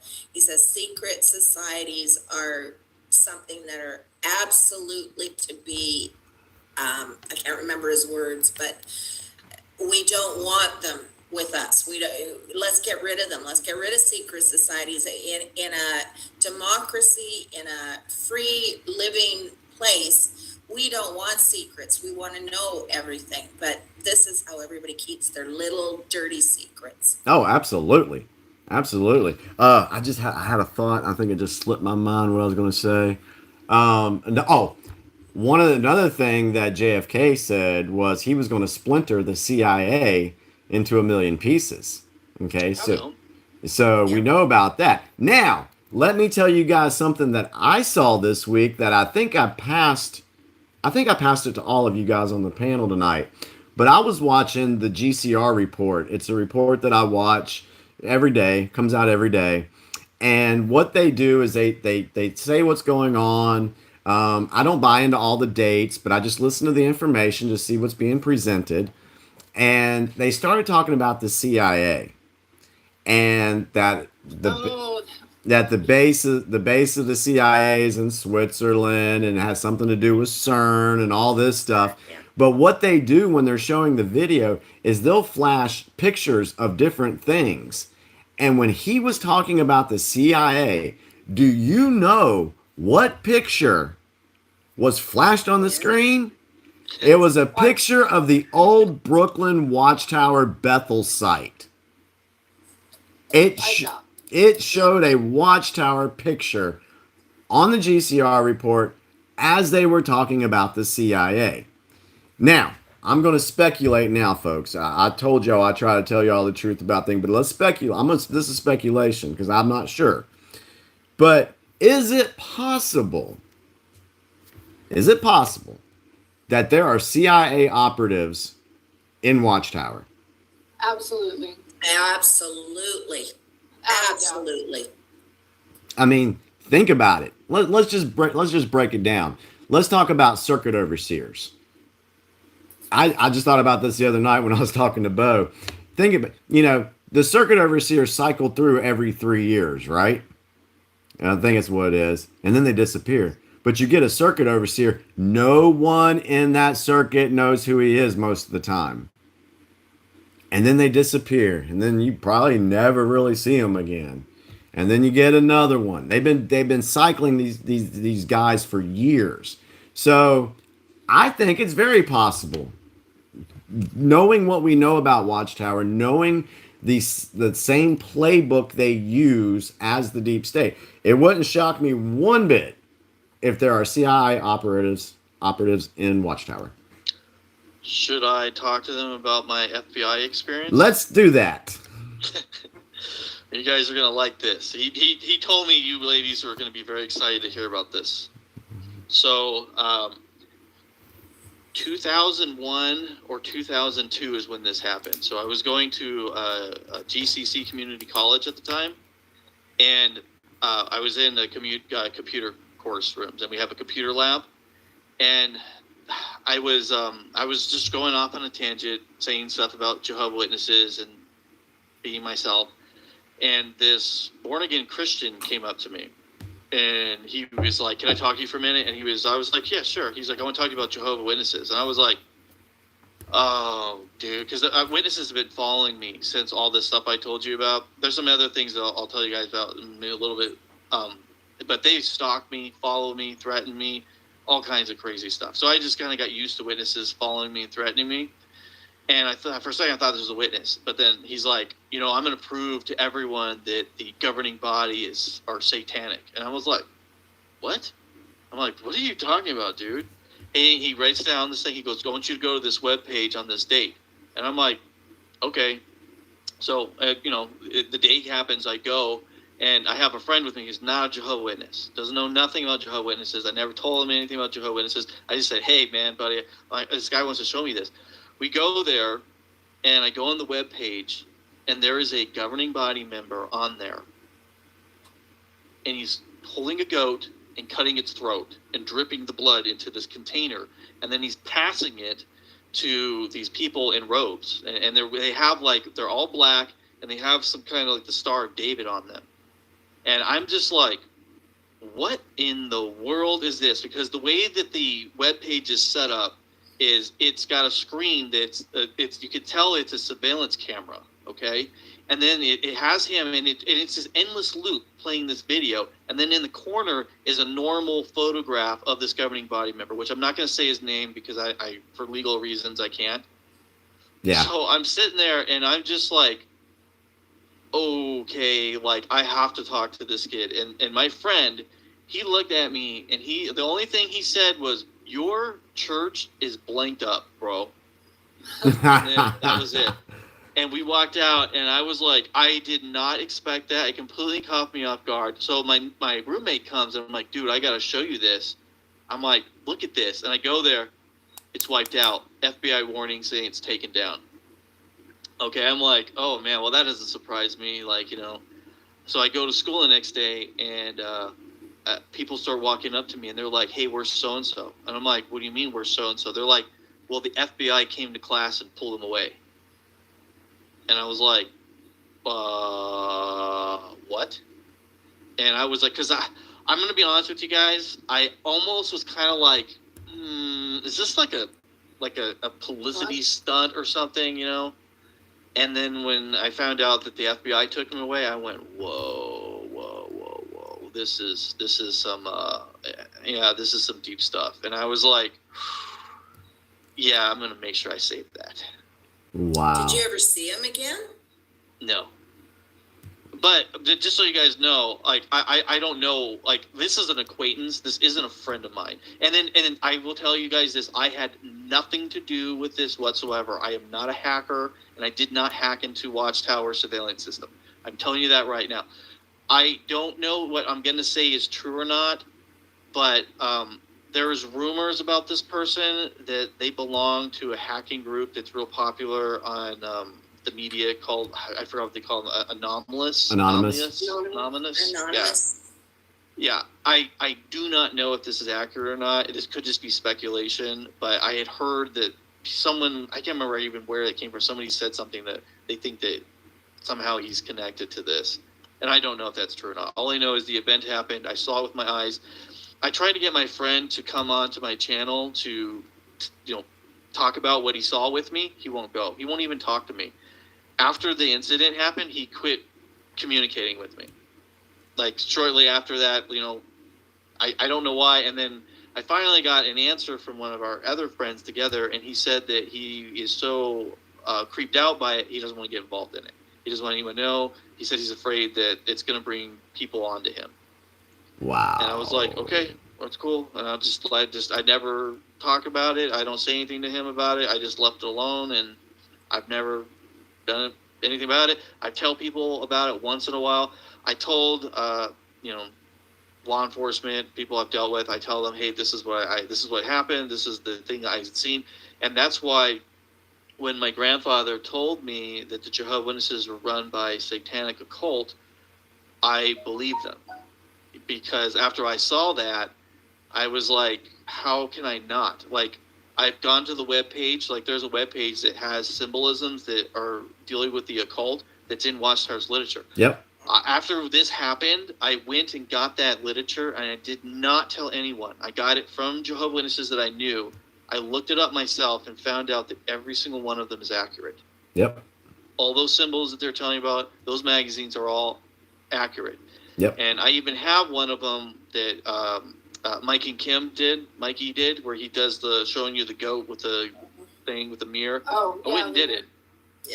secret societies are something that are absolutely to be, I can't remember his words, but we don't want them with us. Let's get rid of them. Let's get rid of secret societies. In a democracy, in a free living place, we don't want secrets. We want to know everything. But this is how everybody keeps their little dirty secrets. Oh, absolutely. Absolutely. I had a thought. I think it just slipped my mind what I was going to say. Another thing that JFK said was he was going to splinter the CIA into 1 million pieces. Okay, so we know about that. Now, let me tell you guys something that I saw this week that I think I passed it to all of you guys on the panel tonight. But I was watching the GCR report. It's a report that I watch every day, comes out every day. And what they do is they say what's going on. I don't buy into all the dates, but I just listen to the information to see what's being presented. And they started talking about the CIA, and that the base of the CIA is in Switzerland, and it has something to do with CERN and all this stuff. But what they do when they're showing the video is they'll flash pictures of different things. And when he was talking about the CIA, do you know what picture was flashed on the screen? It was a picture of the old Brooklyn Watchtower Bethel site. It showed a watchtower picture on the GCR report as they were talking about the CIA. Now, I'm going to speculate now, folks. I told y'all I try to tell y'all the truth about things, but let's speculate. This is speculation because I'm not sure. But is it possible that there are CIA operatives in Watchtower? Absolutely. Absolutely. Absolutely. I mean, think about it. Let's just break it down. Let's talk about circuit overseers. I just thought about this the other night when I was talking to Bo. Think about, the circuit overseers cycle through every 3 years, right? And I think it's what it is. And then they disappear. But you get a circuit overseer, no one in that circuit knows who he is most of the time. And then they disappear. And then you probably never really see them again. And then you get another one. They've been cycling these guys for years. So I think it's very possible, knowing what we know about Watchtower, knowing the same playbook they use as the deep state, it wouldn't shock me one bit if there are CIA operatives in Watchtower. Should I talk to them about my FBI experience? Let's do that. You guys are going to like this. He told me you ladies were going to be very excited to hear about this. So, 2001 or 2002 is when this happened. So I was going to a GCC community college at the time, and I was in the computer course rooms, and we have a computer lab, and I was just going off on a tangent, saying stuff about Jehovah's Witnesses and being myself, and this born-again Christian came up to me. And he was like, "Can I talk to you for a minute?" And I was like, "Yeah, sure." He's like, "I want to talk to you about Jehovah's Witnesses." And I was like, "Oh, dude," because witnesses have been following me since all this stuff I told you about. There's some other things that I'll tell you guys about in a little bit. But they stalked me, followed me, threatened me, all kinds of crazy stuff. So I just kind of got used to witnesses following me and threatening me. And for a second, I thought this was a witness. But then he's like, "I'm going to prove to everyone that the governing body are satanic." And I was like, "What?" I'm like, "What are you talking about, dude?" And he writes down this thing. He goes, "I want you to go to this webpage on this date." And I'm like, "Okay." So, the date happens. I go, and I have a friend with me who's not a Jehovah's Witness. Doesn't know nothing about Jehovah's Witnesses. I never told him anything about Jehovah's Witnesses. I just said, "Hey, man, buddy, this guy wants to show me this." We go there, and I go on the web page, and there is a governing body member on there, and he's holding a goat and cutting its throat and dripping the blood into this container, and then he's passing it to these people in robes, and they're all black, and they have some kind of like the Star of David on them, and I'm just like, what in the world is this? Because the way that the web page is set up is it's got a screen that's you could tell it's a surveillance camera, okay? And then it has him, and it's this endless loop playing this video, and then in the corner is a normal photograph of this governing body member, which I'm not going to say his name because I for legal reasons I can't. Yeah. So I'm sitting there, and I'm just like, okay, like I have to talk to this kid, and my friend, he looked at me, and the only thing he said was, "Your church is blanked up, bro." And then that was it. And we walked out, and I was like, I did not expect that. It completely caught me off guard. So my roommate comes, and I'm like, "Dude, I got to show you this." I'm like, "Look at this." And I go there. It's wiped out. FBI warning saying it's taken down. Okay, I'm like, oh, man, well, that doesn't surprise me. So I go to school the next day, and people start walking up to me, and they're like, "Hey, where's so-and-so?" And I'm like, "What do you mean, where's so-and-so?" They're like, "Well, the FBI came to class and pulled him away." And I was like, what? And I was like, because I'm going to be honest with you guys, I almost was kind of like, is this like a publicity stunt or something, And then when I found out that the FBI took him away, I went, whoa. This is some this is some deep stuff. And I was like, yeah, I'm gonna make sure I save that. Wow. Did you ever see him again? No. But just so you guys know, like I don't know, like this is an acquaintance. This isn't a friend of mine. And then I will tell you guys this: I had nothing to do with this whatsoever. I am not a hacker, and I did not hack into Watchtower surveillance system. I'm telling you that right now. I don't know what I'm going to say is true or not, but there is rumors about this person that they belong to a hacking group that's real popular on the media called, I forgot what they call them, Anonymous. Anonymous. Yeah. I do not know if this is accurate or not. This could just be speculation, but I had heard that someone, I can't remember even where it came from, somebody said something that they think that somehow he's connected to this. And I don't know if that's true or not. All I know is the event happened. I saw it with my eyes. I tried to get my friend to come on to my channel to, talk about what he saw with me. He won't go. He won't even talk to me. After the incident happened, he quit communicating with me. Like shortly after that, I don't know why. And then I finally got an answer from one of our other friends together, and he said that he is so creeped out by it, he doesn't want to get involved in it. He doesn't want anyone to know. He said he's afraid that it's going to bring people onto him. Wow. And I was like, okay, that's cool. And I never talk about it. I don't say anything to him about it. I just left it alone, and I've never done anything about it. I tell people about it once in a while. I told, law enforcement, people I've dealt with, I tell them, hey, this is what happened. This is the thing I've seen. And that's why when my grandfather told me that the Jehovah's Witnesses were run by a satanic occult, I believed them. Because after I saw that, I was like, how can I not? Like, I've gone to the webpage. Like, there's a webpage that has symbolisms that are dealing with the occult that's in Watchtower's literature. Yep. After this happened, I went and got that literature, and I did not tell anyone. I got it from Jehovah's Witnesses that I knew. I looked it up myself and found out that every single one of them is accurate. Yep. All those symbols that they're telling you about, those magazines are all accurate. Yep. And I even have one of them that Mikey did, where he does the showing you the goat with the thing with the mirror. Oh, I went and did it.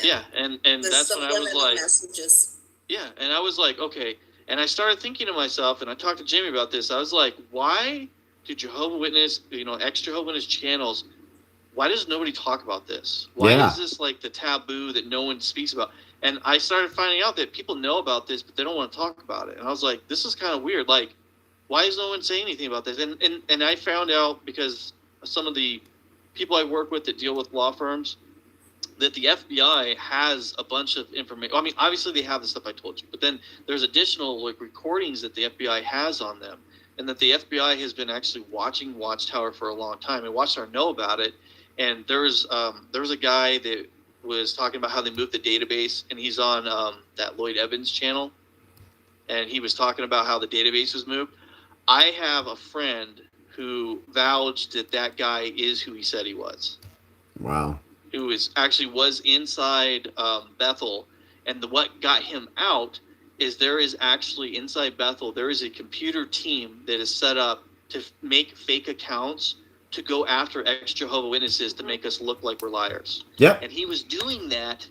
Yeah, and The that's when I was subliminal like, messages. yeah, and I was like, okay. And I started thinking to myself, and I talked to Jamie about this. I was like, why do Jehovah's Witness, ex-Jehovah's Witness channels, why does nobody talk about this? Why is this like the taboo that no one speaks about? And I started finding out that people know about this, but they don't want to talk about it. And I was like, this is kind of weird. Like, why is no one saying anything about this? And I found out because some of the people I work with that deal with law firms, that the FBI has a bunch of information. I mean, obviously they have the stuff I told you, but then there's additional recordings that the FBI has on them, and that the FBI has been actually watching Watchtower for a long time, and Watchtower know about it. And there was a guy that was talking about how they moved the database, and he's on that Lloyd Evans channel, and he was talking about how the database was moved. I have a friend who vouched that guy is who he said he was. Wow. Who was inside Bethel, and what got him out is there is actually inside Bethel, there is a computer team that is set up to make fake accounts to go after ex-Jehovah's Witnesses to make us look like we're liars. Yep. And he was doing that,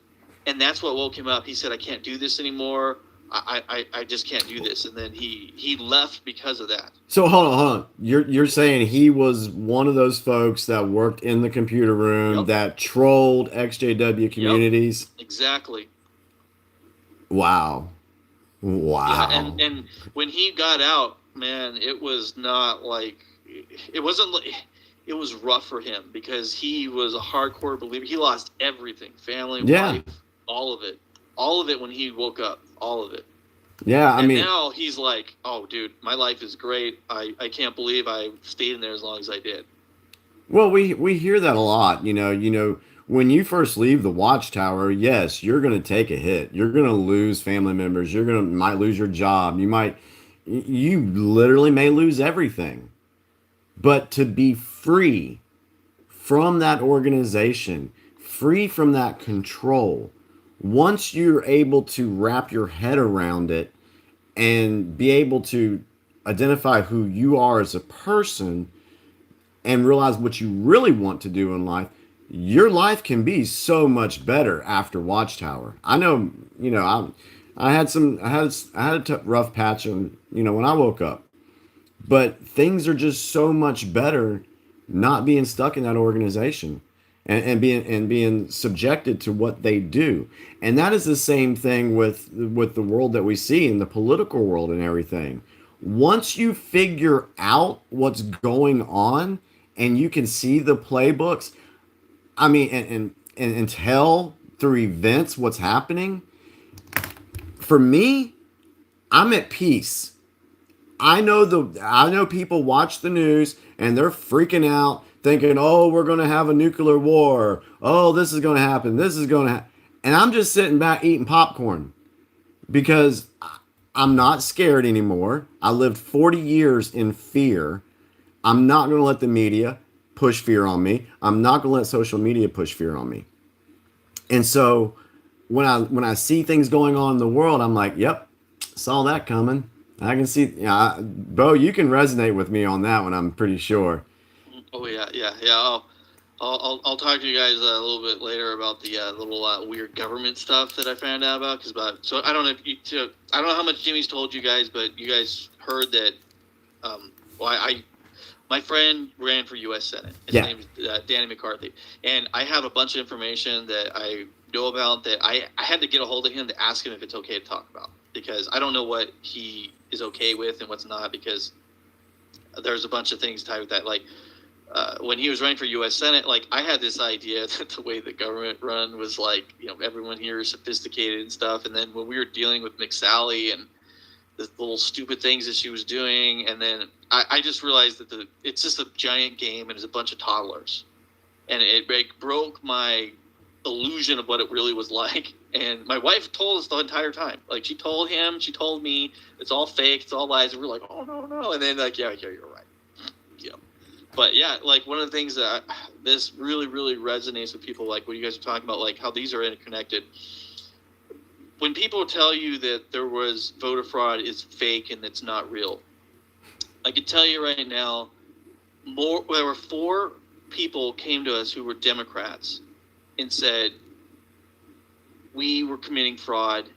and that's what woke him up. He said, I can't do this anymore. I just can't do this. And then he left because of that. So hold on. You're saying he was one of those folks that worked in the computer room Yep. that trolled XJW communities? Yep. Exactly. Wow. Yeah, and when he got out, man, it was not like, it wasn't like, it was rough for him because he was a hardcore believer. He lost everything, family, wife, all of it when he woke up, all of it. Yeah, I and mean, now he's like, oh, dude, my life is great. I can't believe I stayed in there as long as I did. well, we hear that a lot. When you first leave the Watchtower, yes, you're going to take a hit. You're going to lose family members. Might lose your job. You literally may lose everything. But to be free from that organization, free from that control, once you're able to wrap your head around it and be able to identify who you are as a person and realize what you really want to do in life, your life can be so much better after Watchtower. I know, I had a rough patch when I woke up, but things are just so much better not being stuck in that organization and being subjected to what they do. And that is the same thing with the world that we see in the political world and everything. Once you figure out what's going on and you can see the playbooks, I mean, and tell through events what's happening, for me, I'm at peace. I know people watch the news and they're freaking out thinking, "Oh, we're going to have a nuclear war. Oh, this is going to happen. This is going to happen." And I'm just sitting back eating popcorn because I'm not scared anymore. I lived 40 years in fear. I'm not going to let the media push fear on me. I'm not going to let social media push fear on me. And so when I see things going on in the world, I'm like, "Yep, saw that coming." I can see, Bo, you can resonate with me on that one, I'm pretty sure. Oh yeah. I'll talk to you guys a little bit later about the little weird government stuff that I found out about. So I don't know I don't know how much Jimmy's told you guys, but you guys heard that. My friend ran for U.S. Senate. His name is Danny McCarthy, and I have a bunch of information that I know about that I had to get a hold of him to ask him if it's okay to talk about, because I don't know what he is okay with and what's not, because there's a bunch of things tied with that. Like when he was running for U.S. Senate, like I had this idea that the way the government run was like, everyone here is sophisticated and stuff. And then when we were dealing with McSally and the little stupid things that she was doing, and then I just realized that it's just a giant game and it's a bunch of toddlers, and it broke my illusion of what it really was like. And my wife told us the entire time, like she told him, she told me, it's all fake, it's all lies, and we're like, oh no, and then like yeah, you're right, But yeah, like one of the things that this really resonates with people, like what you guys are talking about, like how these are interconnected. When people tell you that there was voter fraud is fake and it's not real, I can tell you right now, there were 4 people came to us who were Democrats and said we were committing fraud,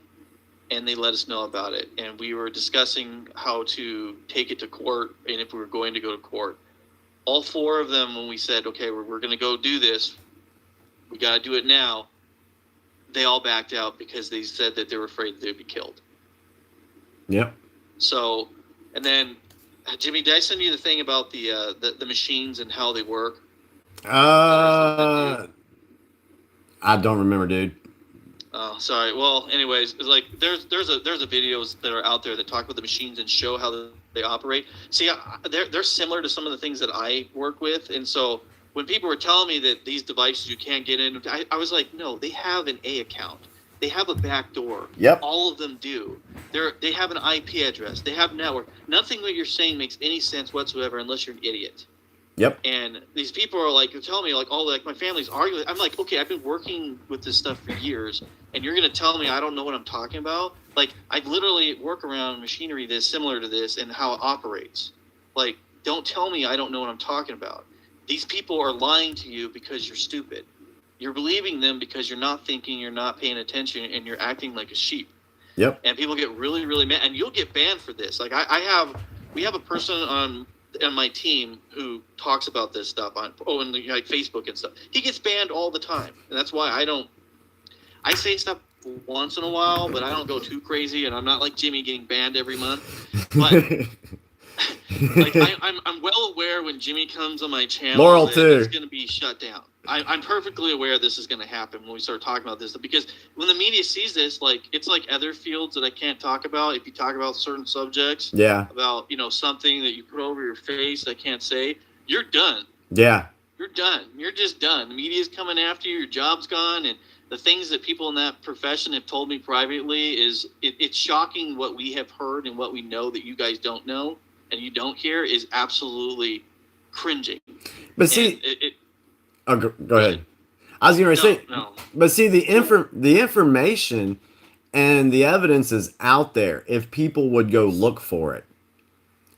and they let us know about it. And we were discussing how to take it to court and if we were going to go to court. All 4 of them, when we said, okay, we're going to go do this, we got to do it now, they all backed out because they said that they were afraid they'd be killed. Yep. So, and then, Jimmy, did I send you the thing about the machines and how they work? I don't remember, dude. Oh, sorry. Well, anyways, it's like there's a videos that are out there that talk about the machines and show how they operate. See, they're similar to some of the things that I work with, and so when people were telling me that these devices you can't get in, I was like, no, they have an A account. They have a back door. Yep. All of them do. They have an IP address. They have network. Nothing that you're saying makes any sense whatsoever unless you're an idiot. Yep. And these people are like, you're telling me like, oh, like my family's arguing. I'm like, okay, I've been working with this stuff for years, and you're gonna tell me I don't know what I'm talking about? Like, I literally work around machinery that's similar to this and how it operates. Like, don't tell me I don't know what I'm talking about. These people are lying to you because you're stupid. You're believing them because you're not thinking, you're not paying attention, and you're acting like a sheep. Yep. And people get really mad, and you'll get banned for this. Like we have a person on my team who talks about this stuff on like Facebook and stuff. He gets banned all the time, and that's why I say stuff once in a while, but I don't go too crazy, and I'm not like Jimmy getting banned every month. But like I'm well aware when Jimmy comes on my channel, Laurel that too. It's going to be shut down. I'm perfectly aware this is going to happen when we start talking about this, because when the media sees this, like it's like other fields that I can't talk about. If you talk about certain subjects, Yeah. about something that you put over your face, I can't say, you're done. Yeah. You're done. You're just done. The media's coming after you. Your job's gone, and the things that people in that profession have told me privately is it's shocking what we have heard and what we know that you guys don't know and you don't hear is absolutely cringing. But see, go ahead. I was going to say, but see, the information and the evidence is out there. If people would go look for it,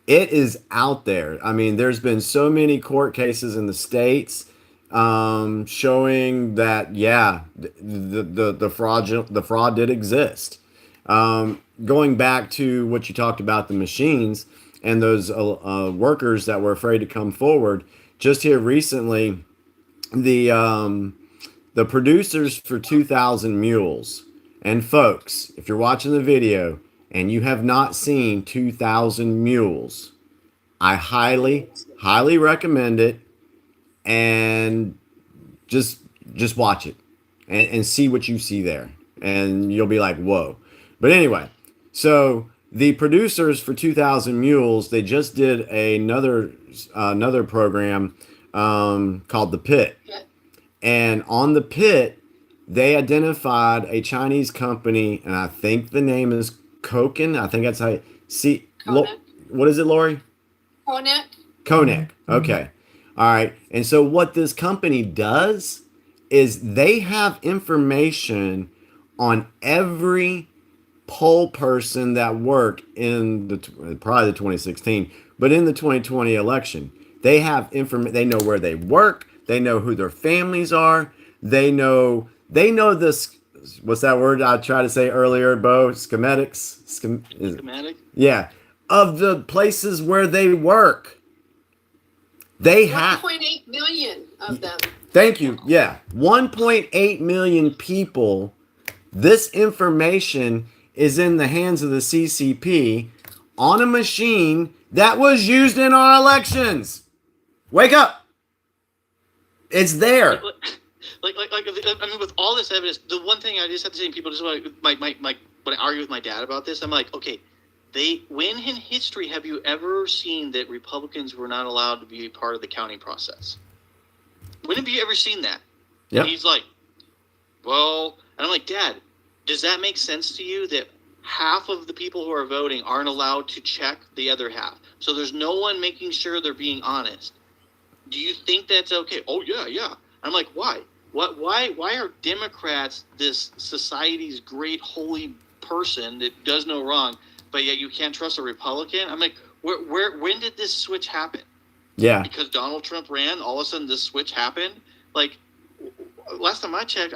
it is out there. I mean, there's been so many court cases in the states showing that the fraud did exist. Going back to what you talked about, the machines and those workers that were afraid to come forward. Just here recently, the producers for 2,000 Mules, and folks, if you're watching the video and you have not seen 2,000 Mules, I highly, highly recommend it, and just watch it and see what you see there, and you'll be like, whoa. But anyway, so the producers for 2,000 Mules, they just did another program called The Pit. And on The Pit, they identified a Chinese company, and I think the name is Koken. I think that's how you see. What is it, Lori? Konek. Okay. All right. And so what this company does is they have information on every poll person that worked in probably the 2016, but in the 2020 election. They have information. They know where they work. They know who their families are. They know this. What's that word I tried to say earlier, Bo? Schematics. Schematic? Yeah. Of the places where they work. They have 1.8 million of them. Thank you. Yeah. 1.8 million people. This information is in the hands of the CCP on a machine that was used in our elections. Wake up. It's there. I mean, with all this evidence, the one thing I just have to say, people just want to, when I argue with my dad about this, I'm like, okay, when in history have you ever seen that Republicans were not allowed to be a part of the counting process? When have you ever seen that? Yeah. He's like, well, and I'm like, Dad, does that make sense to you that half of the people who are voting aren't allowed to check the other half? So there's no one making sure they're being honest. Do you think that's okay? Oh, yeah. I'm like, why? Why are Democrats this society's great holy person that does no wrong, but yet you can't trust a Republican? I'm like, when did this switch happen? Yeah. Because Donald Trump ran, all of a sudden this switch happened? Like, last time I checked,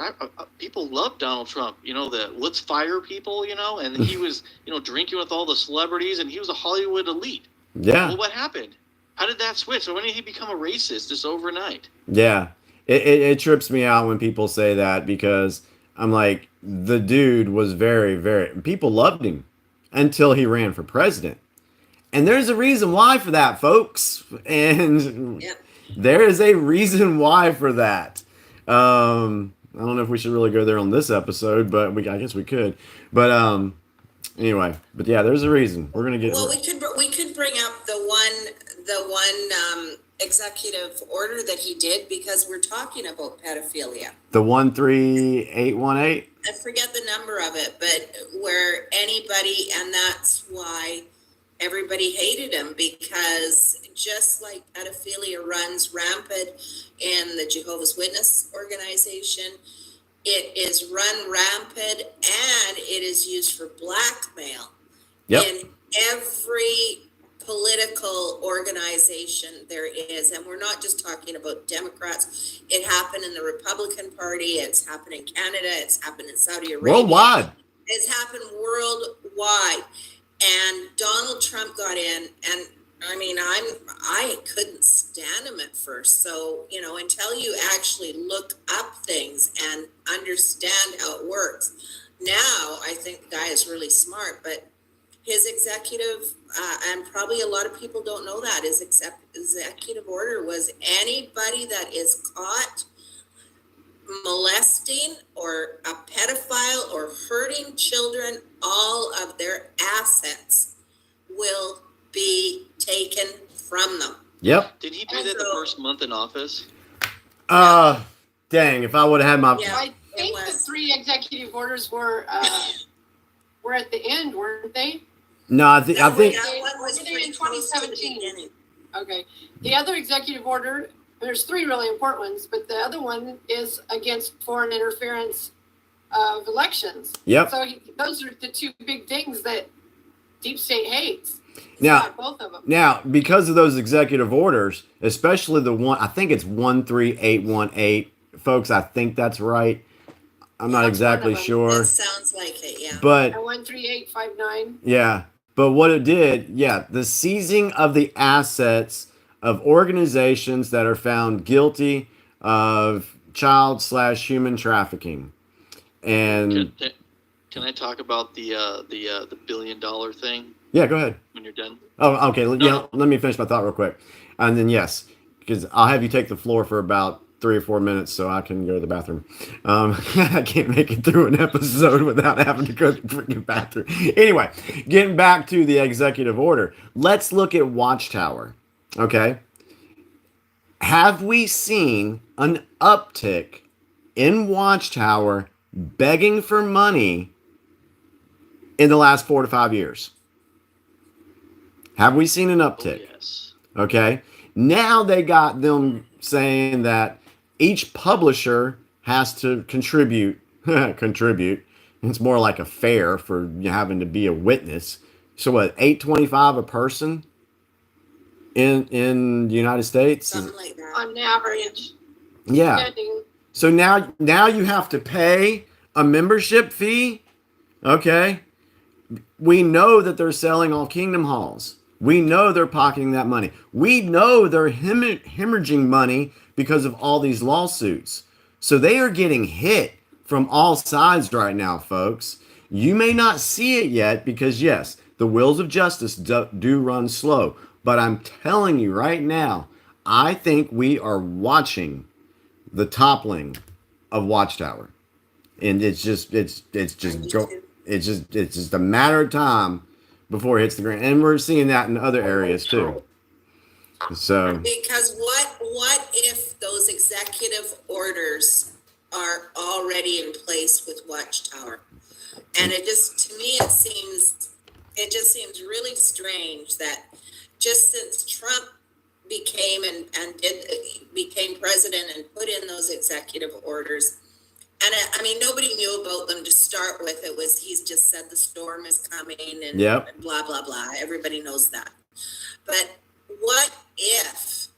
people loved Donald Trump. You know, the let's fire people, and he was, drinking with all the celebrities, and he was a Hollywood elite. Yeah. Well, what happened? How did that switch? So when did he become a racist just overnight? Yeah. It trips me out when people say that, because I'm like, the dude was very, very, people loved him until he ran for president. And there's a reason why for that, folks. And there is a reason why for that. I don't know if we should really go there on this episode, but I guess we could. But anyway, but yeah, there's a reason. We're gonna get. Well, we could bring up the one executive order that he did, because we're talking about pedophilia. The 13818. I forget the number of it, but where anybody, and that's why everybody hated him, because just like pedophilia runs rampant in the Jehovah's Witness organization, it is run rampant and it is used for blackmail. Yep. In every political organization there is, and we're not just talking about Democrats. It happened in the Republican Party, it's happened in Canada, it's happened in Saudi Arabia. Worldwide. It's happened worldwide. And Donald Trump got in, and I mean, I couldn't stand him at first. So, until you actually look up things and understand how it works. Now, I think the guy is really smart, but his executive, and probably a lot of people don't know that, his executive order was anybody that is caught molesting or a pedophile or hurting children, all of their assets will be taken from them. Yep. Did he do that the first month in office? Dang, if I would have had my. Yeah. I think the 3 executive orders were at the end, weren't they? No, I think. That one Were was they pretty in close to the 2017? beginning. Okay. The other executive order, there's 3 really important ones, but the other one is against foreign interference of elections. Yep. So those are the 2 big things that Deep State hates. It's Now- not both of them. Now, because of those executive orders, especially the one, I think it's 13818, folks. I think that's right. I'm not That's exactly one of them. sure, That sounds like it, yeah. but 13859. yeah, but what it did, yeah, the seizing of the assets of organizations that are found guilty of child/human trafficking. And Can I talk about the $1 billion thing yeah, go ahead. when you're done? Oh, okay. Yeah, No. let me finish my thought real quick. And then, yes, because I'll have you take the floor for about 3 or 4 minutes so I can go to the bathroom. I can't make it through an episode without having to go to the freaking bathroom. Anyway, getting back to the executive order, let's look at Watchtower. Okay. Have we seen an uptick in Watchtower begging for money in the last 4 to 5 years? Have we seen an Oh, uptick? yes. Okay. Now they got them saying that each publisher has to contribute. Contribute. It's more like a fare for having to be a witness. So what? $8.25 a person in the United States. Something like that. On average. Yeah. Depending. So now you have to pay a membership fee. Okay. We know that they're selling all Kingdom Halls. We know they're pocketing that money. We know they're hemorrhaging money because of all these lawsuits. So they are getting hit from all sides right now, folks. You may not see it yet because, yes, the wheels of justice do run slow. But I'm telling you right now, I think we are watching the toppling of Watchtower. And it's just a matter of time before it hits the ground, and we're seeing that in other areas too. So Because what if those executive orders are already in place with Watchtower? And it just, to me, it just seems really strange that just since Trump became became president and put in those executive orders, and I mean, nobody knew about them to start with. He's just said the storm is coming and Yep. blah, blah, blah. Everybody knows that. But what if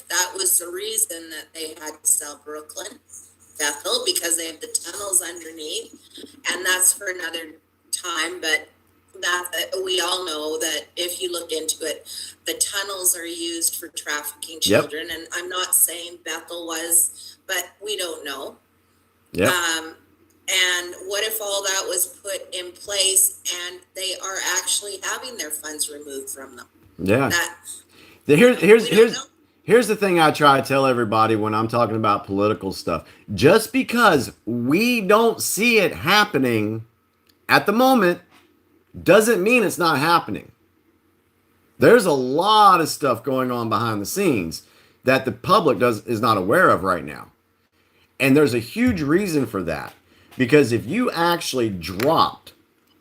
that was the reason that they had to sell Brooklyn, Bethel, because they have the tunnels underneath, and that's for another time. But that we all know that if you look into it, the tunnels are used for trafficking children. And I'm not saying Bethel was, but we don't know. yeah. And what if all that was put in place and they are actually having their funds removed from them? Yeah. That Here's the thing I try to tell everybody when I'm talking about political stuff. Just because we don't see it happening at the moment doesn't mean it's not happening. There's a lot of stuff going on behind the scenes that the public is not aware of right now. And there's a huge reason for that. Because if you actually dropped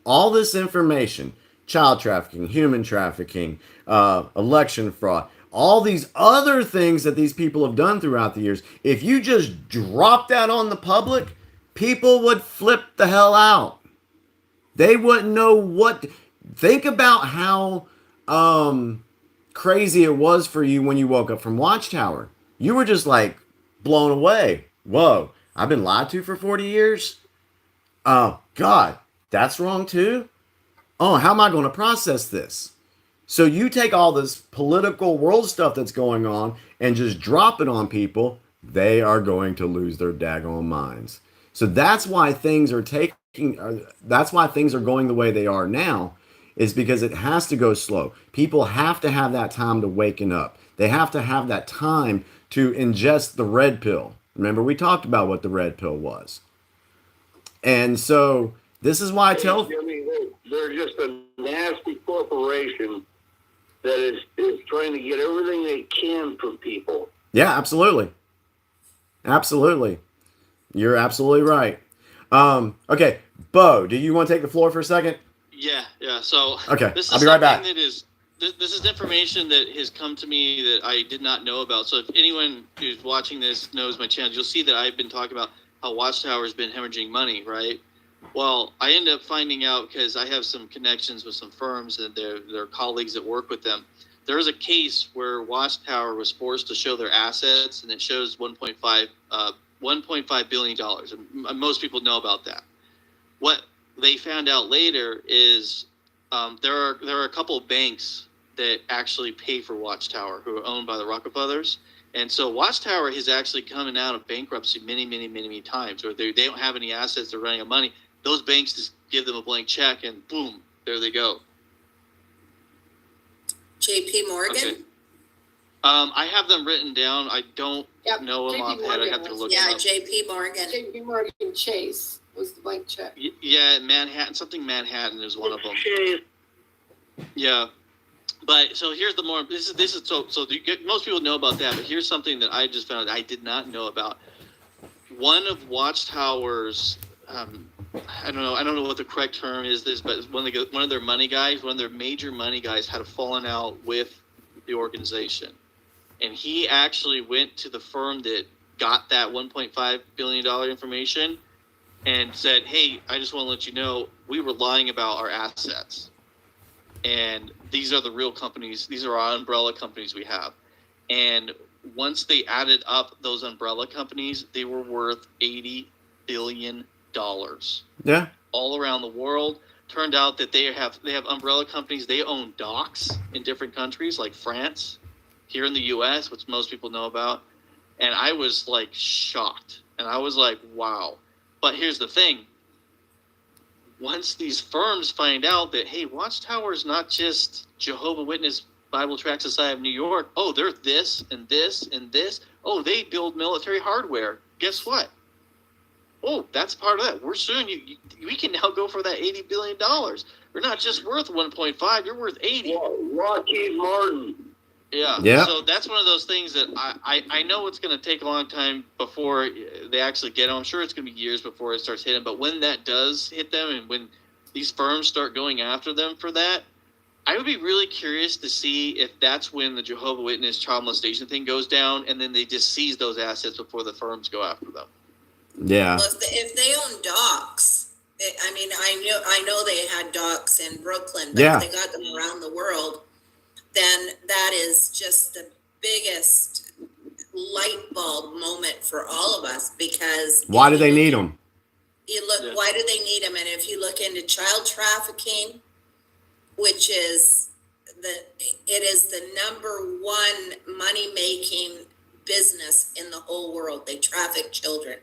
all this information, child trafficking, human trafficking, election fraud, all these other things that these people have done throughout the years, if you just drop that on the public, people would flip the hell out. They wouldn't know what. Think about how crazy it was for you when you woke up from Watchtower. You were just like blown away. Whoa, I've been lied to for 40 years? Oh, God, that's wrong too? Oh, how am I going to process this? So you take all this political world stuff that's going on and just drop it on people, they are going to lose their daggone minds. So that's why things are going the way they are now, is because it has to go slow. People have to have that time to waken up. They have to have that time to ingest the red pill. Remember, we talked about what the red pill was. And so this is why I tell... Jimmy, they're just a nasty corporation that is trying to get everything they can from people. Yeah, absolutely. Absolutely. You're absolutely right. Okay, Bo, do you want to take the floor for a second? Yeah. So Okay, this is I'll be right back. something that is this is information that has come to me that I did not know about. So if anyone who's watching this knows my channel, you'll see that I've been talking about how Watchtower has been hemorrhaging money, right? Well, I ended up finding out because I have some connections with some firms and their colleagues that work with them. There was a case where Watchtower was forced to show their assets, and it shows $1.5 $1.5 billion. Most people know about that. What they found out later is there are a couple of banks that actually pay for Watchtower, who are owned by the Rockefellers. And so Watchtower has actually come out of bankruptcy many times, where they don't have any assets, they're running out of money. Those banks just give them a blank check, and boom, there they go. JP Morgan? Okay. I have them written down. I don't know them JP offhand. I have to Morgan look Yeah, them up. JP Morgan. JP Morgan Chase was the blank check. Yeah, Manhattan is one of them. Chase. Yeah, but so here's the more. This is most people know about that, but here's something that I just found I did not know about. One of Watchtower's, I don't know what the correct term is, but one of their money guys, one of their major money guys, had a fallen out with the organization, and he actually went to the firm that got that $1.5 billion information and said, "Hey, I just want to let you know we were lying about our assets, and these are the real companies. These are our umbrella companies we have." And once they added up those umbrella companies, they were worth $80 billion Yeah. all around the world. Turned out that they have umbrella companies. They own docks in different countries like France, here in the U.S., which most people know about. And I was like shocked, and I was like, wow. But here's the thing. Once these firms find out that, hey, Watchtower is not just Jehovah's Witness Bible Tract Society of New York. Oh, they're this and this and this. Oh, they build military hardware. Guess what? Oh, that's part of that. We're suing you. We can now go for that $80 billion. You're not just worth 1.5. You're worth 80. Lockheed Martin. Yeah. Yeah. So that's one of those things that I know it's going to take a long time before they actually get them. I'm sure it's going to be years before it starts hitting. But when that does hit them, and when these firms start going after them for that, I would be really curious to see if that's when the Jehovah's Witness child molestation thing goes down, and then they just seize those assets before the firms go after them. Yeah. Well, if they own docks, I know they had docks in Brooklyn, but Yeah. if they got them around the world, then that is just the biggest light bulb moment for all of us, because Why do they need them? you look, Yeah. why do they need them? And if you look into child trafficking, which is it is the number one money-making business in the whole world. They traffic children,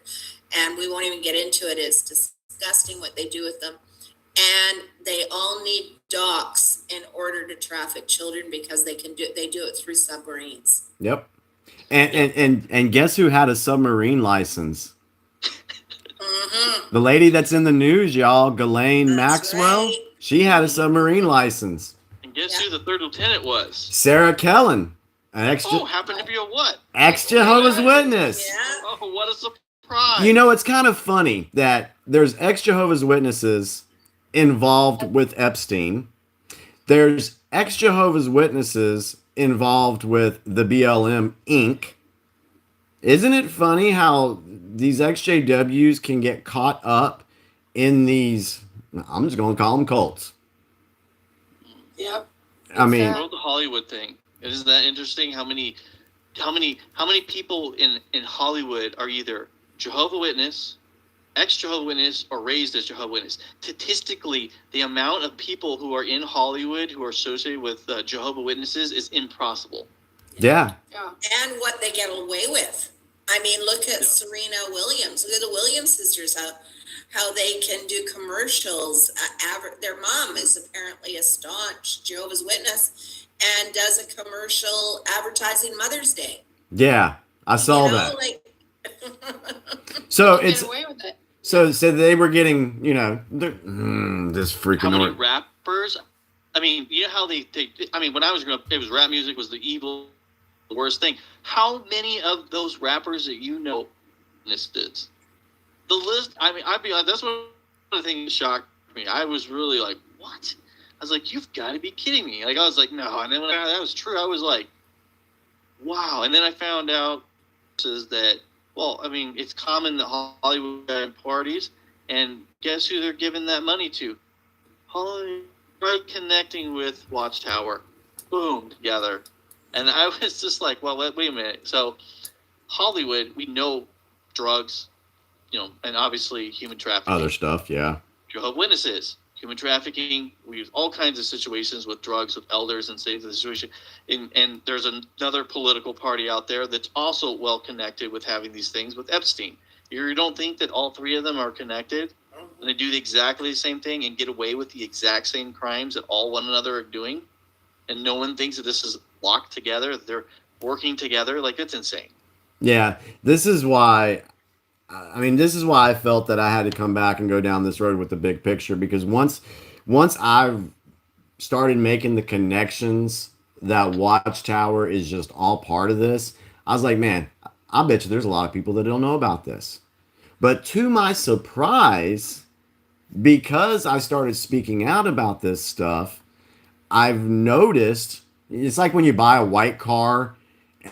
and we won't even get into it. It's disgusting what they do with them. And they all need docks in order to traffic children, because they do it through submarines. Yep. And guess who had a submarine license? Mm-hmm. The lady that's in the news, y'all, Ghislaine That's Maxwell. right. She had a submarine license. And guess who the third lieutenant was? Sarah Kellen, an Happened to be a what? ex Jehovah's Witness. Yeah. Oh, what a surprise. You know, it's kind of funny that there's ex Jehovah's Witnesses involved with Epstein. There's ex Jehovah's Witnesses involved with the BLM Inc. Isn't it funny how these XJWs can get caught up in these, I'm just going to call them cults. Yep. I mean, The Hollywood thing. Isn't that interesting? How many people in Hollywood are either Jehovah's Witness, ex-Jehovah's Witness, or raised as Jehovah's Witness? Statistically, the amount of people who are in Hollywood who are associated with Jehovah's Witnesses is impossible. yeah. Yeah. And what they get away with. I mean, look at Yeah. Serena Williams. Look at the Williams sisters, how they can do commercials. Their mom is apparently a staunch Jehovah's Witness and does a commercial advertising Mother's Day. Yeah. I saw that. Like, So Get it's away with it. so they were getting, this How freaking many or- rappers? I mean, you know how they I mean, when I was growing up, it was rap music was the evil, the worst thing. How many of those rappers that you know listed? The list, I mean, I'd be honest, that's one of the things that shocked me. I was really like, what? I was like, you've got to be kidding me. Like, I was like, no. And then when that was true, I was like, wow. And then I found out is that, well, I mean, it's common that Hollywood have parties, and guess who they're giving that money to? Hollywood, right, connecting with Watchtower. Boom, together. And I was just like, well, wait a minute. So Hollywood, we know drugs, and obviously human trafficking. Other stuff, yeah. Jehovah's Witnesses, human trafficking. We use all kinds of situations with drugs, with elders, and save the situation. And there's another political party out there that's also well connected with having these things with Epstein. You don't think that all three of them are connected? And they do exactly the same thing and get away with the exact same crimes that all one another are doing? And no one thinks that this is locked together, that they're working together? Like, it's insane. Yeah, this is why I felt that I had to come back and go down this road with the big picture, because once I've started making the connections that Watchtower is just all part of this, I was like, man, I bet you there's a lot of people that don't know about this. But to my surprise, because I started speaking out about this stuff, I've noticed it's like when you buy a white car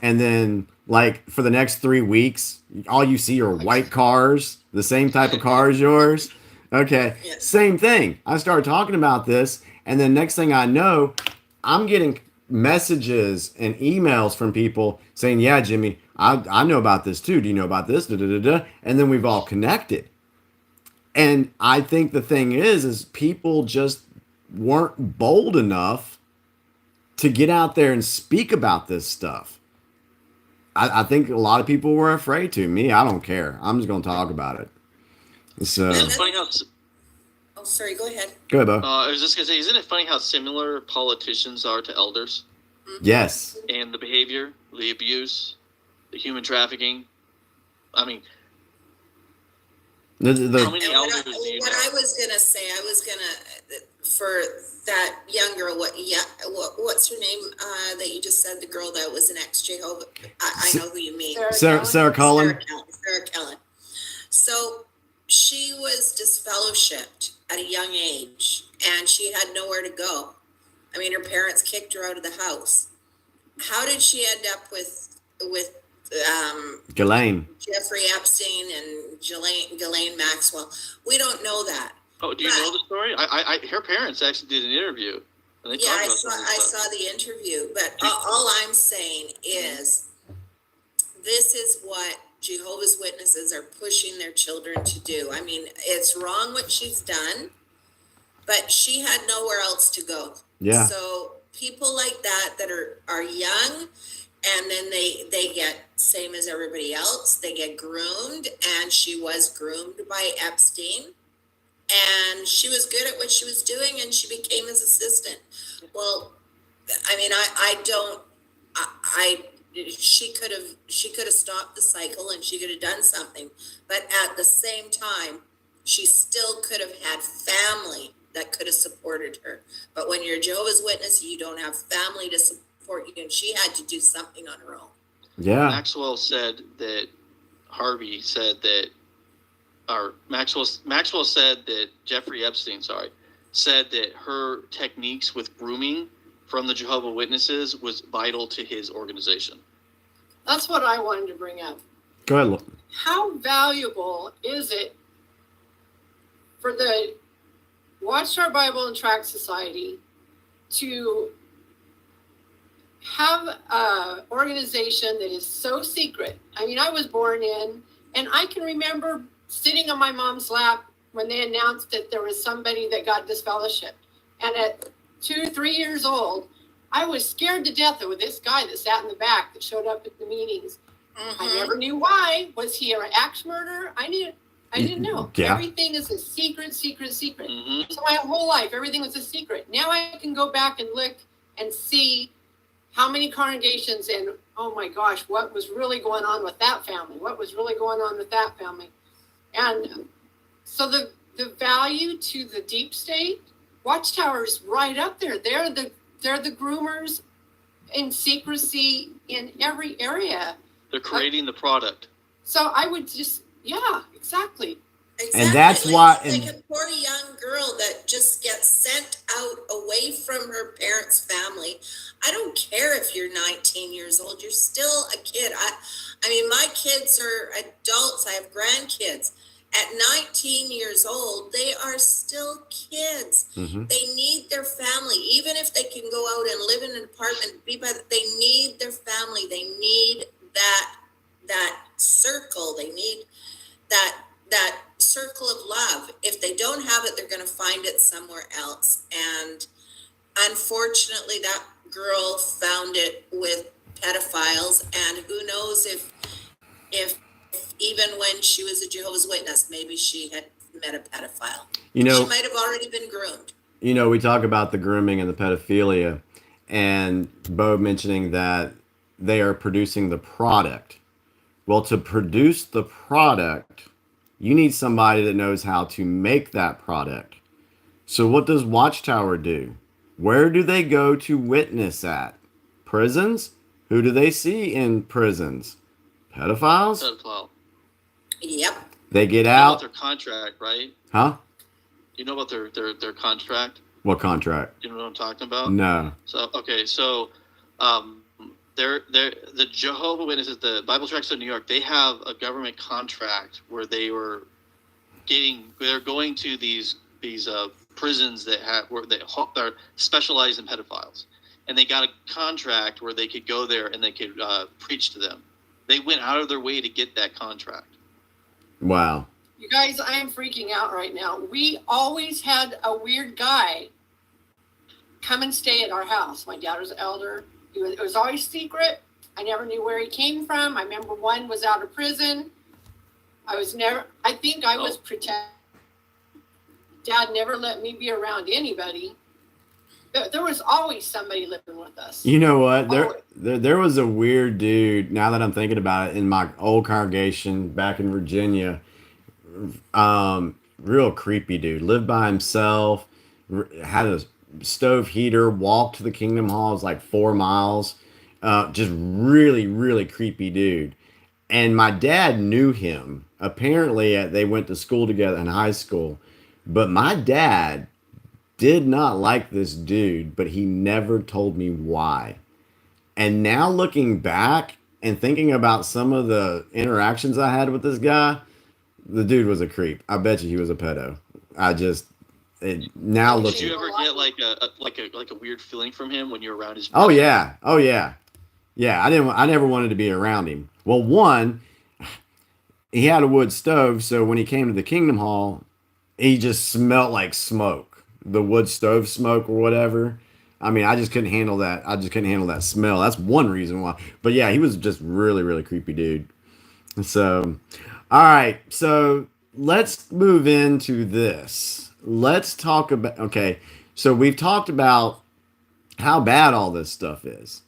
and then like for the next 3 weeks, all you see are white cars, the same type of car as yours. Okay. Yes. Same thing. I started talking about this, and then next thing I know, I'm getting messages and emails from people saying, yeah, Jimmy, I know about this too. Do you know about this? Da, da, da, da. And then we've all connected. And I think the thing is people just weren't bold enough to get out there and speak about this stuff. I think a lot of people were afraid to. Me, I don't care. I'm just going to talk about it. So, It's funny how, Oh, sorry, go ahead. go ahead, Bo. I was just going to say, isn't it funny how similar politicians are to elders? Yes. And the behavior, the abuse, the human trafficking? I mean, how many And what elders do you what know? I was gonna say, for that young girl, what's her name, that you just said, the girl that was an ex-Jehovah, I know who you mean. Sarah Cullen. Sarah Kellen. So she was disfellowshipped at a young age, and she had nowhere to go. I mean, her parents kicked her out of the house. How did she end up with Ghislaine. Jeffrey Epstein and Ghislaine Maxwell? We don't know that. Oh, do you know the story? Her parents actually did an interview. And they Yeah, talked I about some of this stuff. saw the interview, but all I'm saying is this is what Jehovah's Witnesses are pushing their children to do. I mean, it's wrong what she's done, but she had nowhere else to go. Yeah. So people like that are young, and then they get, same as everybody else, they get groomed, and she was groomed by Epstein. And she was good at what she was doing, and she became his assistant. Well, I mean, she could have stopped the cycle, and she could have done something. But at the same time, she still could have had family that could have supported her. But when you're a Jehovah's Witness, you don't have family to support you, and she had to do something on her own. Yeah. Maxwell said that Maxwell said that Jeffrey Epstein, said that her techniques with grooming from the Jehovah's Witnesses was vital to his organization. That's what I wanted to bring up. Go ahead. How valuable is it for the Watchtower Bible and Tract Society to have an organization that is so secret? I mean, I was born in, and I can remember sitting on my mom's lap when they announced that there was somebody that got disfellowshipped. And at 2 or 3 years old, I was scared to death of this guy that sat in the back that showed up at the meetings. I never knew why. Was he an axe murderer? I didn't know. Yeah. Everything is a secret. Mm-hmm. So my whole life, everything was a secret. Now I can go back and look and see how many congregations, and oh my gosh, what was really going on with that family? What was really going on with that family? And so the value to the deep state, Watchtower's right up there. They're the groomers in secrecy in every area. They're creating the product. So I would just, yeah, exactly. Exactly. And that's why- Like a poor young girl that just gets sent out away from her parents' family. I don't care if you're 19 years old, you're still a kid. I mean, my kids are adults, I have grandkids. At 19 years old, they are still kids. Mm-hmm. They need their family, even if they can go out and live in an apartment. They need their family. They need that circle. They need that circle of love. If they don't have it, they're going to find it somewhere else. And unfortunately, that girl found it with pedophiles, and who knows if even when she was a Jehovah's Witness, maybe she had met a pedophile. You know, she might have already been groomed. you know, we talk about the grooming and the pedophilia, and Bo mentioning that they are producing the product. Well, to produce the product, you need somebody that knows how to make that product. So what does Watchtower do? Where do they go to witness at? Prisons? Who do they see in prisons? Pedophiles? Pedophile. Yep. They get You know about out. their contract, right? Huh? You know about their contract? What contract? You know what I'm talking about? No. So okay, so they're the Jehovah Witnesses, the Bible Tracts of New York. They have a government contract where they're going to these prisons that are specialized in pedophiles, and they got a contract where they could go there and they could preach to them. They went out of their way to get that contract. Wow. You guys, I am freaking out right now. We always had a weird guy come and stay at our house. My dad was an elder. It was always secret. I never knew where he came from. I remember one was out of prison. I think I was protected. Dad never let me be around anybody. There was always somebody living with us. You know what? There was a weird dude, now that I'm thinking about it, in my old congregation back in Virginia. Real creepy dude. Lived by himself, had a stove heater, walked to the Kingdom Hall. It was like 4 miles. Just really, really creepy dude. And my dad knew him. Apparently, they went to school together in high school. But my dad did not like this dude, but he never told me why. And now looking back and thinking about some of the interactions I had with this guy, the dude was a creep. I bet you he was a pedo. Now Did looking. you ever get like a weird feeling from him when you're around his? Oh yeah. Yeah, I never wanted to be around him. Well, one, he had a wood stove, so when he came to the Kingdom Hall, he just smelled like smoke. The wood stove smoke or whatever. I mean, I just couldn't handle that. I just couldn't handle that smell. That's one reason why. But yeah, he was just really, really creepy dude. So, all right. So let's move into this. Let's talk about, okay. So we've talked about how bad all this stuff is.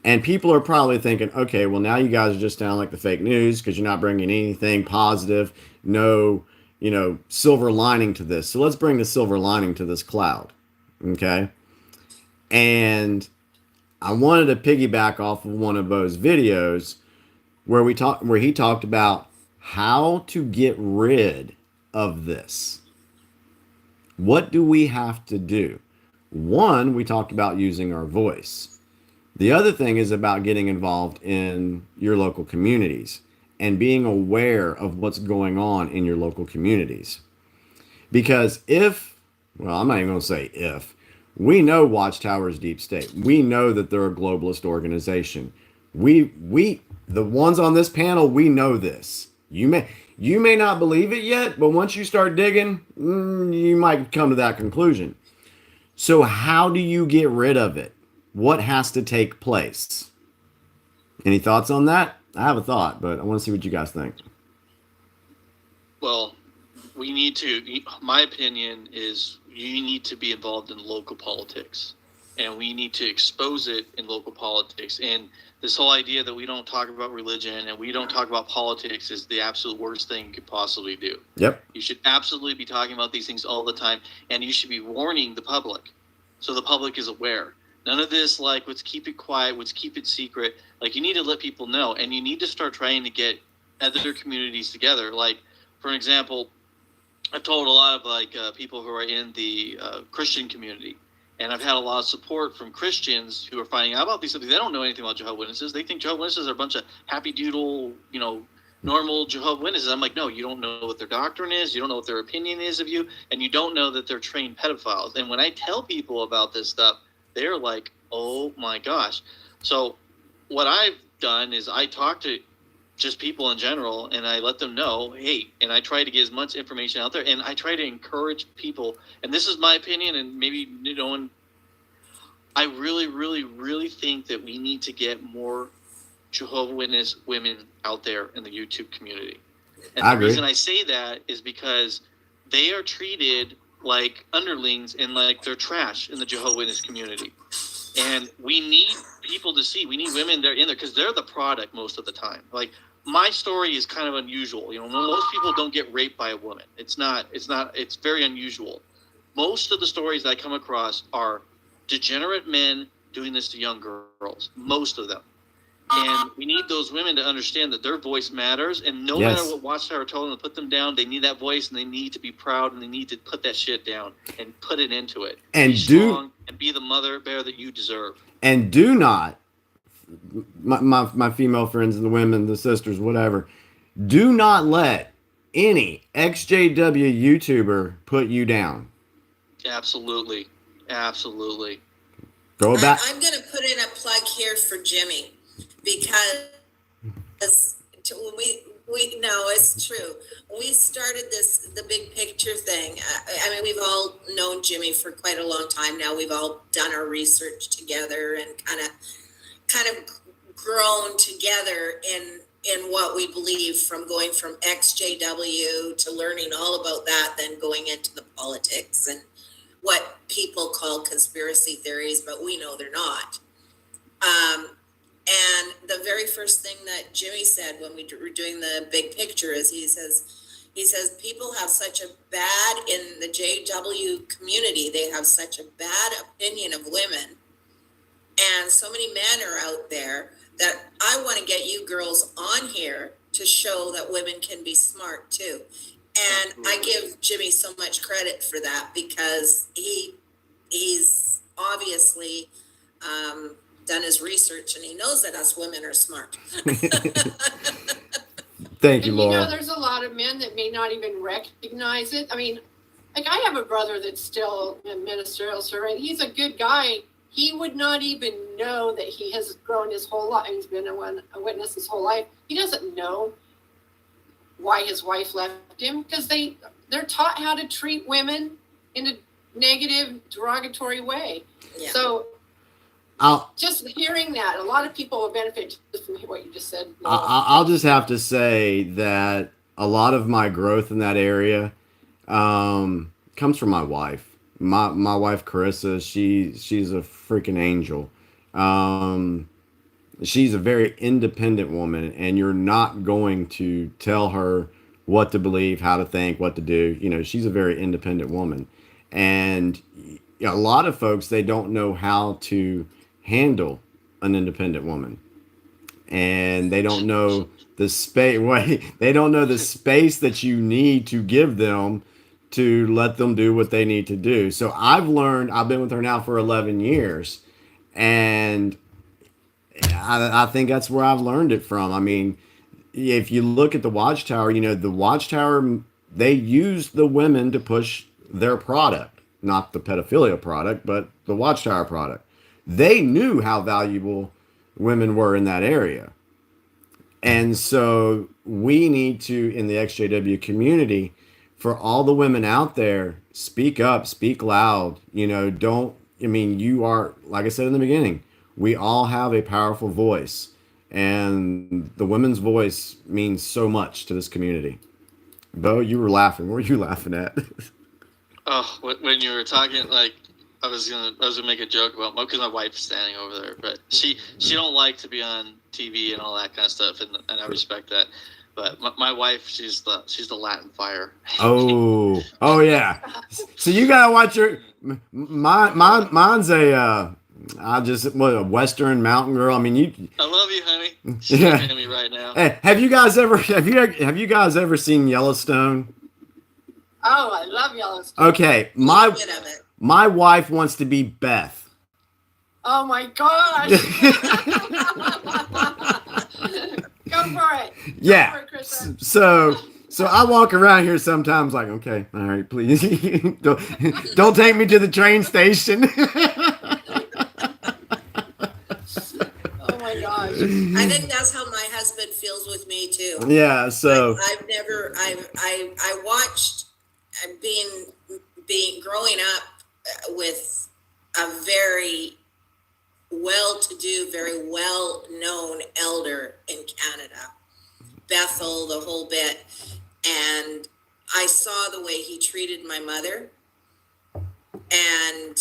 And people are probably thinking, okay, well, now you guys are just sound like the fake news because you're not bringing anything positive. No, silver lining to this. So let's bring the silver lining to this cloud. Okay. And I wanted to piggyback off of one of Bo's videos where he talked about how to get rid of this. What do we have to do? One, we talked about using our voice. The other thing is about getting involved in your local communities and being aware of what's going on in your local communities. Because I'm not even going to say if, we know Watchtower's deep state. We know that they're a globalist organization. The ones on this panel, we know this. You may not believe it yet, but once you start digging, you might come to that conclusion. So how do you get rid of it? What has to take place? Any thoughts on that? I have a thought, but I want to see what you guys think. Well, my opinion is you need to be involved in local politics, and we need to expose it in local politics. And this whole idea that we don't talk about religion and we don't talk about politics is the absolute worst thing you could possibly do. Yep. You should absolutely be talking about these things all the time, and you should be warning the public so the public is aware. None of this, like, let's keep it quiet, let's keep it secret. Like, you need to let people know, and you need to start trying to get other communities together. Like, for example, I've told a lot of, people who are in the Christian community, and I've had a lot of support from Christians who are finding out about these things. They don't know anything about Jehovah's Witnesses. They think Jehovah's Witnesses are a bunch of happy doodle, normal Jehovah's Witnesses. I'm like, no, you don't know what their doctrine is. You don't know what their opinion is of you, and you don't know that they're trained pedophiles. And when I tell people about this stuff, they're like, oh my gosh. So what I've done is I talk to just people in general, and I let them know, hey, and I try to get as much information out there, and I try to encourage people, and this is my opinion, and maybe no one, I really, really, really think that we need to get more Jehovah's Witness women out there in the YouTube community. And I the agree. reason I say that is because they are treated like underlings and like they're trash in the Jehovah's Witness community. And we need people to see, we need women there in there because they're the product most of the time. Like, my story is kind of unusual. You know, most people don't get raped by a woman. It's very unusual. Most of the stories that I come across are degenerate men doing this to young girls. Most of them. And we need those women to understand that their voice matters. And no Yes. matter what Watchtower told them to put them down, they need that voice and they need to be proud and they need to put that shit down and put it into it. And be do- strong and be the mother bear that you deserve. And do not, my female friends and the women, the sisters, whatever, do not let any XJW YouTuber put you down. Absolutely. Absolutely. Go back. I'm going to put in a plug here for Jimmy because when we know it's true. When we started the big picture thing, I mean, we've all known Jimmy for quite a long time now. We've all done our research together and kind of grown together in what we believe, from going from XJW to learning all about that, then going into the politics and what people call conspiracy theories, but we know they're not. And the very first thing that Jimmy said when we were doing the big picture is he says people have such a bad, in the JW community, they have such a bad opinion of women. And so many men are out there that I want to get you girls on here to show that women can be smart too. And I give Jimmy so much credit for that because he's obviously done his research and he knows that us women are smart. Thank you, And you know, Laura. there's a lot of men that may not even recognize it. I mean, like, I have a brother that's still in ministerial service. He's a good guy. He would not even know that he has grown his whole life. He's been a witness his whole life. He doesn't know why his wife left him because they're taught how to treat women in a negative, derogatory way. Yeah. So I'll just hearing that, a lot of people will benefit just from what you just said. I'll just have to say that a lot of my growth in that area comes from my wife. My wife Carissa, she's a freaking angel. She's a very independent woman, and you're not going to tell her what to believe, how to think, what to do. You know, she's a very independent woman, and a lot of folks, they don't know how to handle an independent woman, and they don't know the space. They don't know the space that you need to give them to let them do what they need to do. So I've been with her now for 11 years, and I think that's where I've learned it from. I mean, if you look at the Watchtower, you know, the Watchtower, they use the women to push their product, not the pedophilia product, but the Watchtower product. They knew how valuable women were in that area. And so we need to, in the XJW community, for all the women out there, speak up, speak loud. You know, you are, like I said in the beginning, we all have a powerful voice, and the women's voice means so much to this community. Bo, you were laughing. What were you laughing at? Oh, when you were talking, like, I was gonna make a joke about, because my wife's standing over there, but she don't like to be on TV and all that kind of stuff, and I respect that. But my wife, she's the Latin fire. Oh yeah. So you gotta watch mine's a Western mountain girl. I mean, I love you, honey. She's Yeah. looking at me right now. Hey, have you guys ever seen Yellowstone? Oh, I love Yellowstone. Okay, A little bit of it. my wife wants to be Beth. Oh my gosh. Go for it. Yeah. Go for it, Krista. So I walk around here sometimes like, okay, all right, please, don't take me to the train station. Oh my gosh. I think that's how my husband feels with me too. Yeah. So I've never, I watched being growing up with a very well-to-do, very well-known elder in Canada, Bethel, the whole bit. And I saw the way he treated my mother, and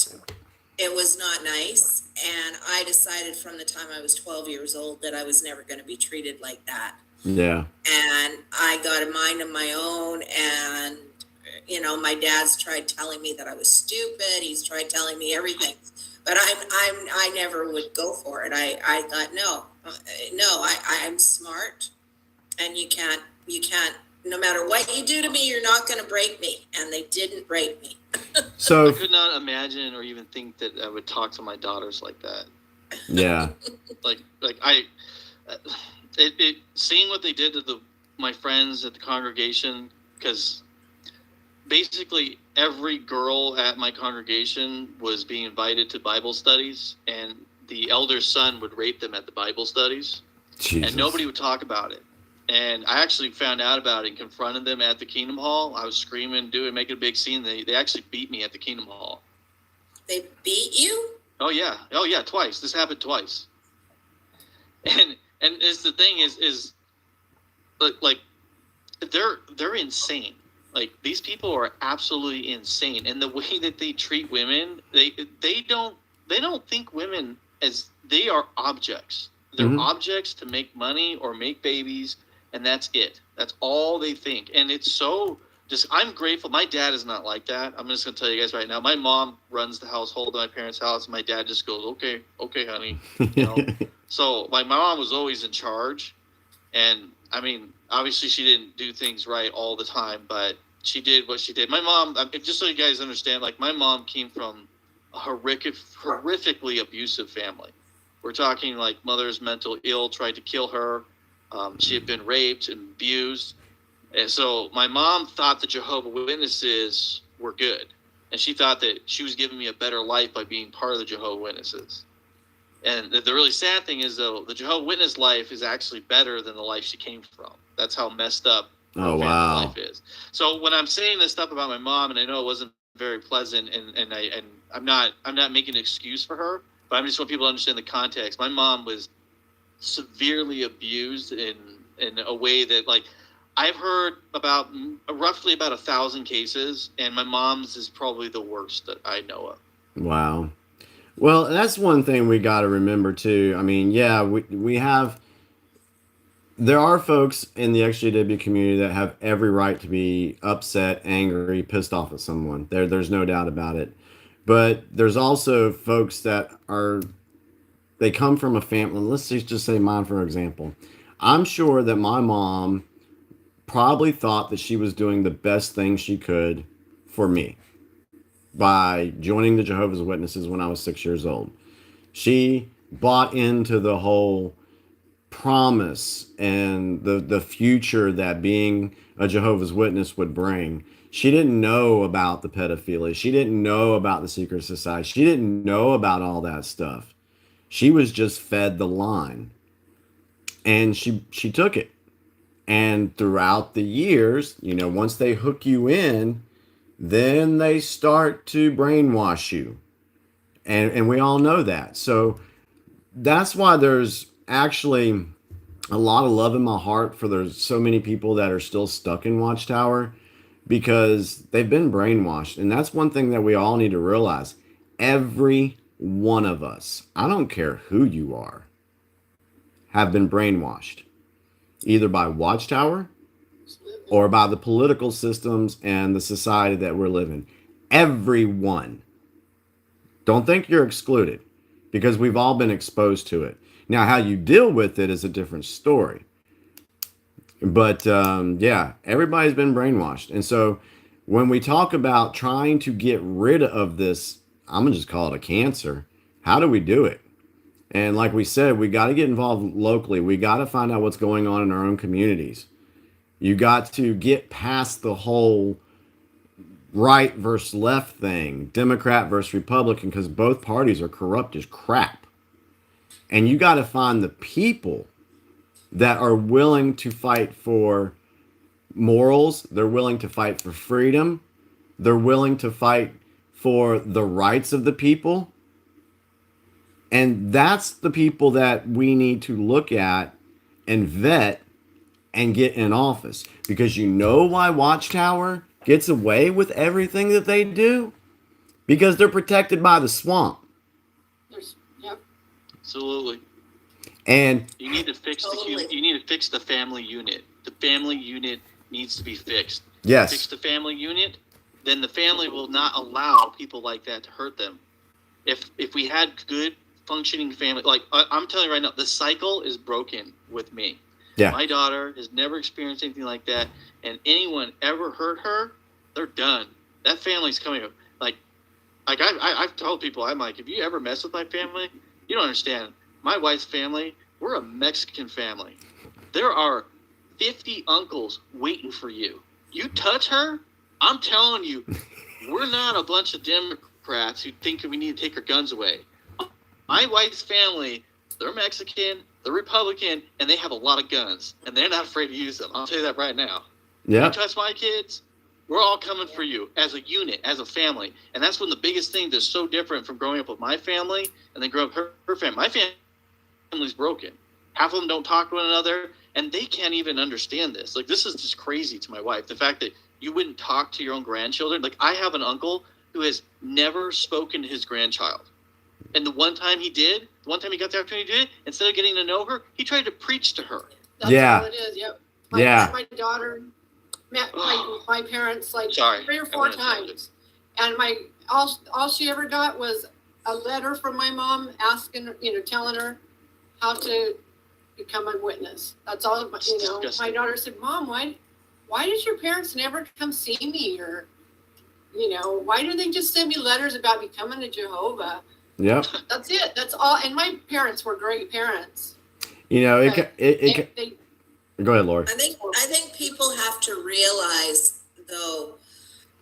it was not nice. And I decided from the time I was 12 years old that I was never going to be treated like that. yeah. And I got a mind of my own, and my dad's tried telling me that I was stupid. He's tried telling me everything, but I never would go for it. I thought, no, I'm smart, and you can't, no matter what you do to me, you're not going to break me. And they didn't break me. So I could not imagine or even think that I would talk to my daughters like that. yeah. Seeing what they did to my friends at the congregation, because basically every girl at my congregation was being invited to Bible studies, and the elder's son would rape them at the Bible studies, Jesus. and nobody would talk about it. And I actually found out about it and confronted them at the Kingdom Hall. I was screaming, making a big scene. They actually beat me at the Kingdom Hall. They beat you? Oh yeah, twice. This happened twice. And it's the thing is like they're insane. Like, these people are absolutely insane, and the way that they treat women, they don't think women as, they are objects. They're objects to make money or make babies, and that's it. That's all they think. And it's so just, I'm grateful. My dad is not like that. I'm just gonna tell you guys right now. My mom runs the household at my parents' house. My dad just goes, okay, honey. So my mom was always in charge, and I mean, obviously she didn't do things right all the time, but she did what she did. My mom, just so you guys understand, like, my mom came from a horrifically abusive family. We're talking like mother's mental ill, tried to kill her. She had been raped and abused. And so my mom thought the Jehovah's Witnesses were good. And she thought that she was giving me a better life by being part of the Jehovah's Witnesses. And the really sad thing is, though, the Jehovah's Witness life is actually better than the life she came from. That's how messed up her family life is. So when I'm saying this stuff about my mom, and I know it wasn't very pleasant, and I'm not making an excuse for her, but I just want people to understand the context. My mom was severely abused in a way that, like, I've heard about roughly about 1,000 cases, and my mom's is probably the worst that I know of. Wow. Well, that's one thing we got to remember too. I mean, yeah, there are folks in the XJW community that have every right to be upset, angry, pissed off at someone. There's no doubt about it. But there's also folks that they come from a family. Let's just say mine, for example. I'm sure that my mom probably thought that she was doing the best thing she could for me by joining the Jehovah's Witnesses when I was 6 years old. She bought into the whole promise and the future that being a Jehovah's Witness would bring. She didn't know about the pedophilia. She didn't know about the secret society. She didn't know about all that stuff. She was just fed the line, and she took it. And throughout the years, once they hook you in, then they start to brainwash you. And we all know that. So that's why there's actually a lot of love in my heart for there's so many people that are still stuck in Watchtower, because they've been brainwashed. And that's one thing that we all need to realize. Every one of us, I don't care who you are, have been brainwashed, either by Watchtower or by the political systems and the society that we're living. Everyone. Don't think you're excluded, because we've all been exposed to it. Now, how you deal with it is a different story. But yeah, everybody's been brainwashed. And so when we talk about trying to get rid of this, I'm going to just call it a cancer. How do we do it? And like we said, we got to get involved locally. We got to find out what's going on in our own communities. You got to get past the whole right versus left thing, Democrat versus Republican, because both parties are corrupt as crap. And you got to find the people that are willing to fight for morals. They're willing to fight for freedom. They're willing to fight for the rights of the people. And that's the people that we need to look at and vet and get in office. Because you know why Watchtower gets away with everything that they do? Because they're protected by the swamp. Yep. Absolutely. And You need to fix Totally. you need to fix the family unit. The family unit needs to be fixed. Fix yes, the family unit, then the family will not allow people like that to hurt them. If we had good functioning family, like I'm telling you right now, the cycle is broken with me. Yeah. My daughter has never experienced anything like that, and anyone ever hurt her, they're done. That family's coming up. Like I've told people, I'm like, if you ever mess with my family, you don't understand. My wife's family, we're a Mexican family. There are 50 uncles waiting for you. You touch her, I'm telling you, we're not a bunch of Democrats who think we need to take our guns away. My wife's family, they're Mexican, they're Republican, and they have a lot of guns, and they're not afraid to use them. I'll tell you that right now. yeah, You touch my kids, we're all coming for you as a unit, as a family. And that's one of the biggest things that's so different from growing up with my family and then growing up with her family. My family's broken. Half of them don't talk to one another, and they can't even understand this. Like, this is just crazy to my wife. The fact that you wouldn't talk to your own grandchildren. Like, I have an uncle who has never spoken to his grandchild. And the one time he did, the one time he got the opportunity to do it, instead of getting to know her, he tried to preach to her. That's Yeah. all it is. Yep. Yeah. My daughter met my parents like Sorry, 3 or I 4 wouldn't have said times, and all she ever got was a letter from my mom asking her, telling her how to become a witness. That's all. My Disgusting. daughter said, "Mom, why did your parents never come see me, or why do they just send me letters about becoming a Jehovah?" yep. That's it. That's all. And my parents were great parents. You know, it They go ahead, Lord. I think people have to realize, though,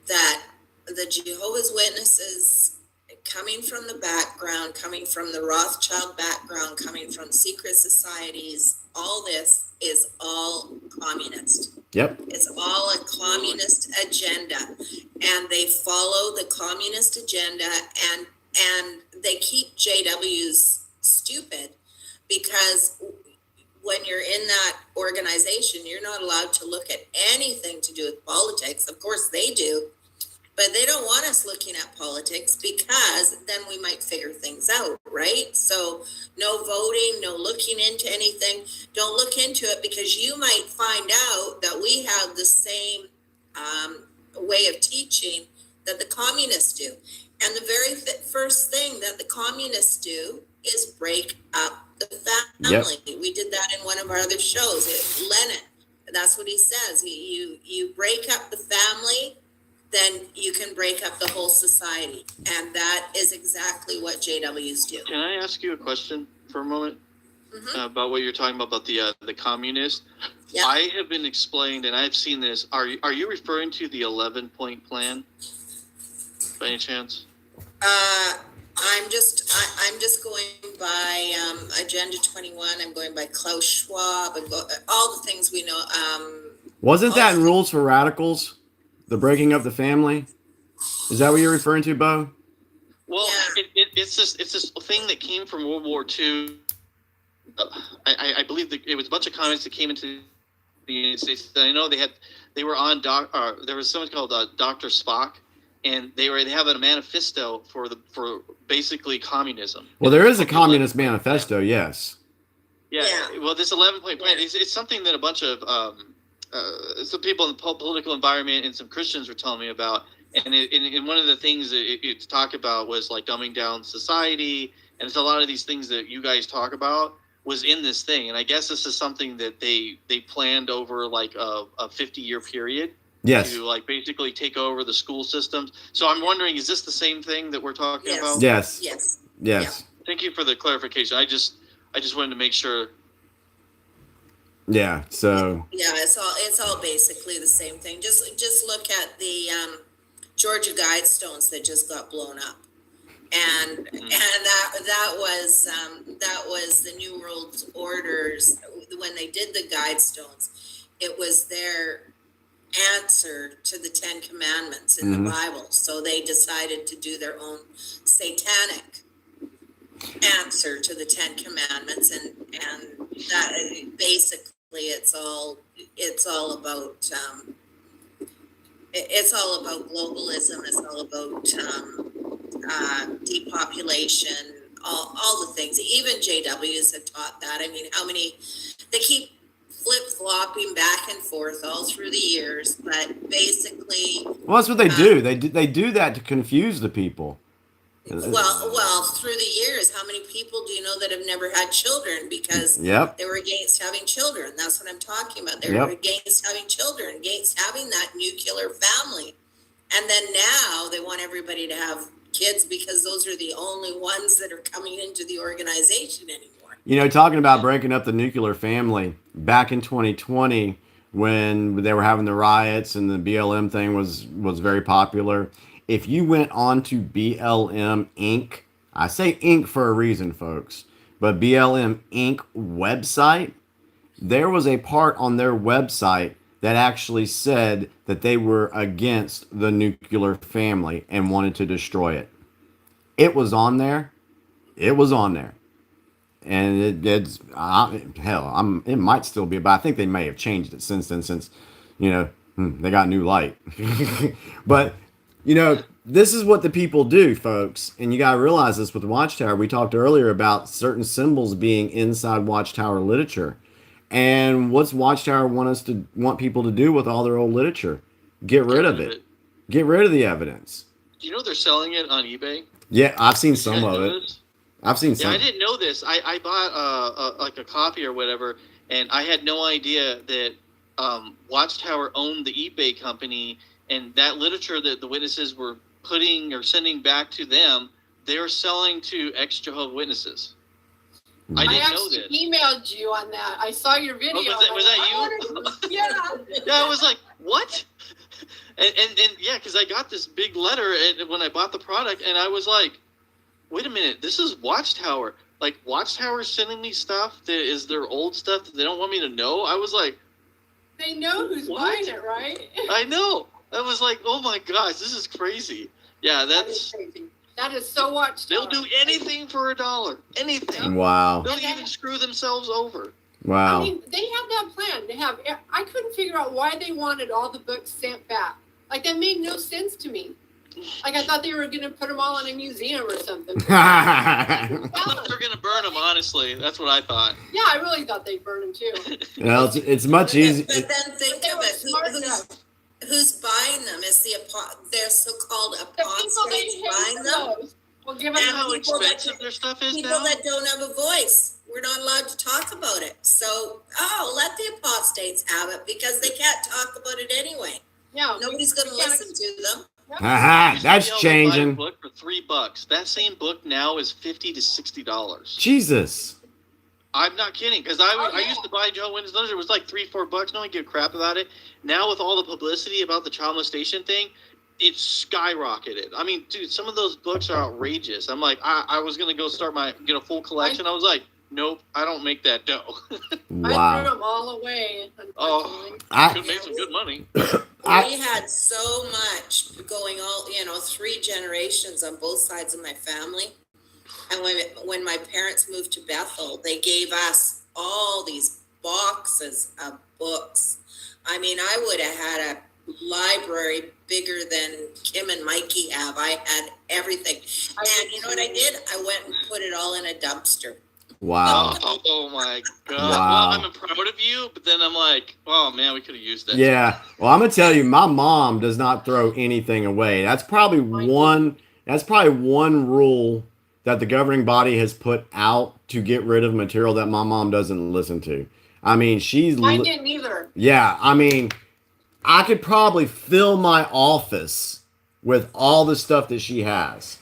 that the Jehovah's Witnesses, coming from the background, coming from the Rothschild background, coming from secret societies, all this is all communist. Yep. It's all a communist agenda, and they follow the communist agenda, and they keep JWs stupid, because when you're in that organization, you're not allowed to look at anything to do with politics. Of course they do, but they don't want us looking at politics, because then we might figure things out, right? So no voting, no looking into anything. Don't look into it, because you might find out that we have the same way of teaching that the communists do. And the very first thing that the communists do is break up the family. Yep. We did that in one of our other shows. Lenin, that's what he says. You break up the family, then you can break up the whole society. And that is exactly what JWs do. Can I ask you a question for a moment Mhm. about what you're talking about the communists? Yeah. I have been explained, and I've seen this. Are you referring to the 11-point plan by any chance? I'm just going by Agenda 21. I'm going by Klaus Schwab and all the things we know. Wasn't that in Rules for Radicals? The breaking up the family? Is that what you're referring to, Bo? Well, Yeah. it's this thing that came from World War II. I believe that it was a bunch of communists that came into the United States. I know they were on there was someone called Dr. Spock, and they have a manifesto for basically communism. Well, there is a communist manifesto, yes. Yeah. Yeah. Well, this 11-point plan, it's something that a bunch of some people in the political environment and some Christians were telling me about. And one of the things that it talked about was like dumbing down society. And it's a lot of these things that you guys talk about was in this thing. And I guess this is something that they planned over like a 50-year period. Yes. To like basically take over the school systems. So I'm wondering, is this the same thing that we're talking Yes. about? Yes. Yes. Yes. Thank you for the clarification. I just wanted to make sure. Yeah. So Yeah, it's all basically the same thing. Just look at the Georgia Guidestones that just got blown up, and that was the New World Orders. when they did the Guidestones, it was their answer to the 10 Commandments in the Bible. So they decided to do their own satanic answer to the 10 Commandments, and that basically it's all about globalism. It's all about depopulation, all the things. Even JWs have taught that. I mean, how many, they keep flip-flopping back and forth all through the years, but basically, Well, that's what they do. They do that to confuse the people. well, through the years, how many people do you know that have never had children because Yep. they were against having children? That's what I'm talking about. They Yep. were against having children, against having that nuclear family. And then now they want everybody to have kids because those are the only ones that are coming into the organization anymore. You know, talking about breaking up the nuclear family, back in 2020, when they were having the riots and the BLM thing was very popular, if you went on to BLM Inc., I say Inc. for a reason, folks, but BLM Inc. website, there was a part on their website that actually said that they were against the nuclear family and wanted to destroy it. It was on there. It was on there. And it's hell, it might still be, but I think they may have changed it since then, since, you know, they got new light. But, you know, this is what the people do, folks. And you got to realize this with Watchtower. We talked earlier about certain symbols being inside Watchtower literature. And what's Watchtower want people to do with all their old literature? Get rid of it. Get rid of the evidence. Do you know they're selling it on eBay? Yeah, I've seen some You guys of know it. this? I've seen Yeah, some. I didn't know this. I bought like a copy or whatever, and I had no idea that Watchtower owned the eBay company, and that literature that the witnesses were putting or sending back to them, they were selling to ex-Jehovah's Witnesses. I I didn't know actually that. emailed you on that. I saw your video. was that you? Yeah. Yeah, I was like, what? And yeah, because I got this big letter when I bought the product, and I was like, wait a minute, this is Watchtower. Like, Watchtower's sending me stuff that is their old stuff that they don't want me to know. I was like, They know who's What? buying it, right? I know. I was like, oh my gosh, this is crazy. Yeah, That is crazy. That is so watched. they'll do anything for $1. Anything. Wow. They'll even screw themselves over. I Wow. mean, they have that plan. They have. I couldn't figure out why they wanted all the books sent back. Like, that made no sense to me. Like, I thought they were going to put them all in a museum or something. I thought they were going to burn them, honestly. That's what I thought. Yeah, I really thought they'd burn them too. Well, it's much easier. But then think They of were it, smart enough. who's buying them? It's their so-called The people apostates they buying hate them. those will give You them know how people that- expensive their stuff is People now? that don't have a voice. We're not allowed to talk about it. So, let the apostates have it because they can't talk about it anyway. Yeah. Nobody's going to Yeah. listen to them. Haha, Used to that's be able to buy a changing. book for $3. That same book now is $50 to $60. Jesus. I'm not kidding, because Oh, I yeah. used to buy Joe Witness Letters. It was like $3-4. No one gave a crap about it. Now with all the publicity about the child molestation thing, it's skyrocketed. I mean, dude, some of those books are outrageous. I'm like, I was gonna go get a full collection. I was like, nope, I don't make that dough. I threw Wow. them all away. Oh, Unfortunately. could make some good money. We had so much going 3 generations on both sides of my family. And when my parents moved to Bethel, they gave us all these boxes of books. I mean, I would have had a library bigger than Kim and Mikey have. I had everything. And you know what I did? I went and put it all in a dumpster. Wow. Oh my god. Wow. Well, I'm proud of you, but then I'm like, oh man, we could have used that. Yeah. Well, I'm gonna tell you, my mom does not throw anything away. That's probably one rule that the governing body has put out to get rid of material that my mom doesn't listen to. I mean, I didn't either. yeah, I mean, I could probably fill my office with all the stuff that she has.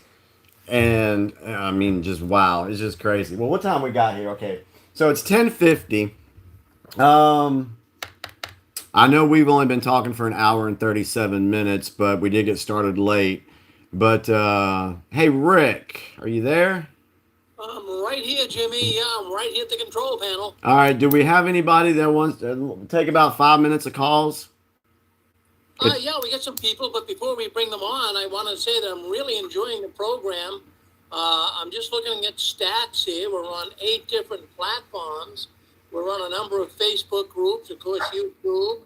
And I mean, just wow, it's just crazy. Well, what time we got here? Okay. So it's 10:50. I know we've only been talking for an hour and 37 minutes, but we did get started late. But hey, Rick, are you there? I'm right here, Jimmy. Yeah, I'm right here at the control panel. All right. Do we have anybody that wants to take about 5 minutes of calls? Yeah, we got some people, but before we bring them on, I want to say that I'm really enjoying the program. I'm just looking at stats here. We're on 8 different platforms. We're on a number of Facebook groups, of course, YouTube.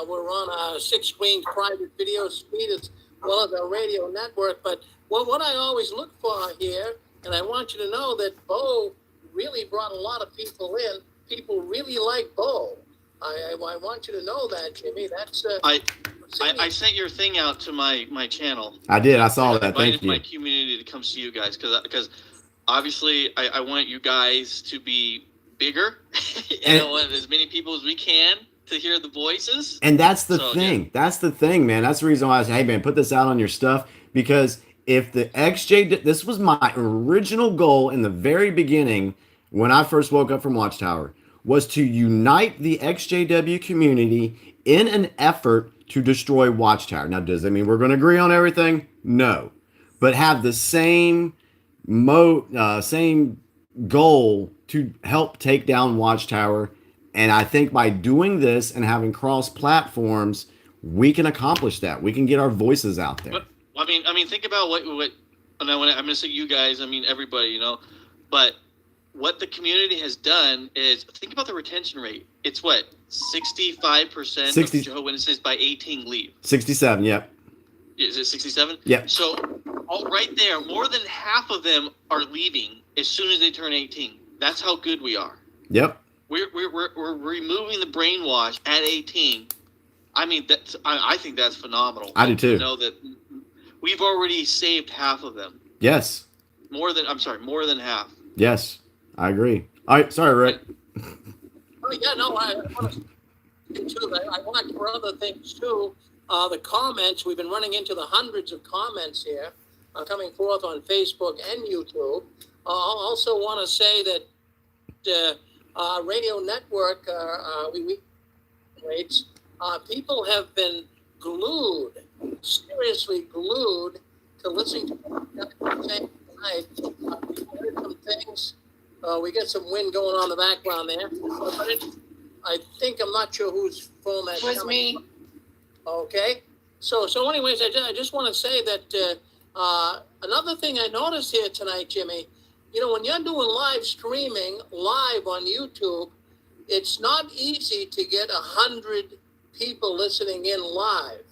We're on a 6 Screens private video feed as well as our radio network. But what I always look for here, and I want you to know that Bo really brought a lot of people in. People really like Bo. I want you to know that, Jimmy. That's I sent your thing out to my channel. I did. I saw I that. Thank invited you. my community to come see you guys because obviously I want you guys to be bigger and I want as many people as we can to hear the voices. And that's the So, thing. yeah. That's the thing, man. That's the reason why I said, hey, man, put this out on your stuff. Because if the XJ, this was my original goal in the very beginning when I first woke up from Watchtower, was to unite the XJW community in an effort to destroy Watchtower. Now, does that mean we're going to agree on everything? No. But have the same same goal to help take down Watchtower. And I think by doing this and having cross platforms, we can accomplish that. We can get our voices out there. But, I mean, think about what and I'm going to say you guys, I mean, everybody, you know, but what the community has done is think about the retention rate. It's what, 65% 60 of Jehovah's Witnesses by 18 leave. 67, yep. Is it 67? Yep. So right there, more than half of them are leaving as soon as they turn 18. That's how good we are. Yep. We're removing the brainwash at 18. I mean, I think that's phenomenal. I do too. To know that we've already saved half of them. Yes. More than half. Yes. I agree. All right. Sorry, Rick. Oh, yeah, no, I want to too. I watch for other things too. The comments, we've been running into the hundreds of comments here coming forth on Facebook and YouTube. I also want to say that radio network, we rates, people have been glued, seriously glued to listening to tonight. We heard some things. We get some wind going on in the background there. But I think, I'm not sure whose phone that's It was coming me. from. Okay. So anyways, I just want to say that another thing I noticed here tonight, Jimmy, you know, when you're doing live streaming live on YouTube, it's not easy to get 100 people listening in live.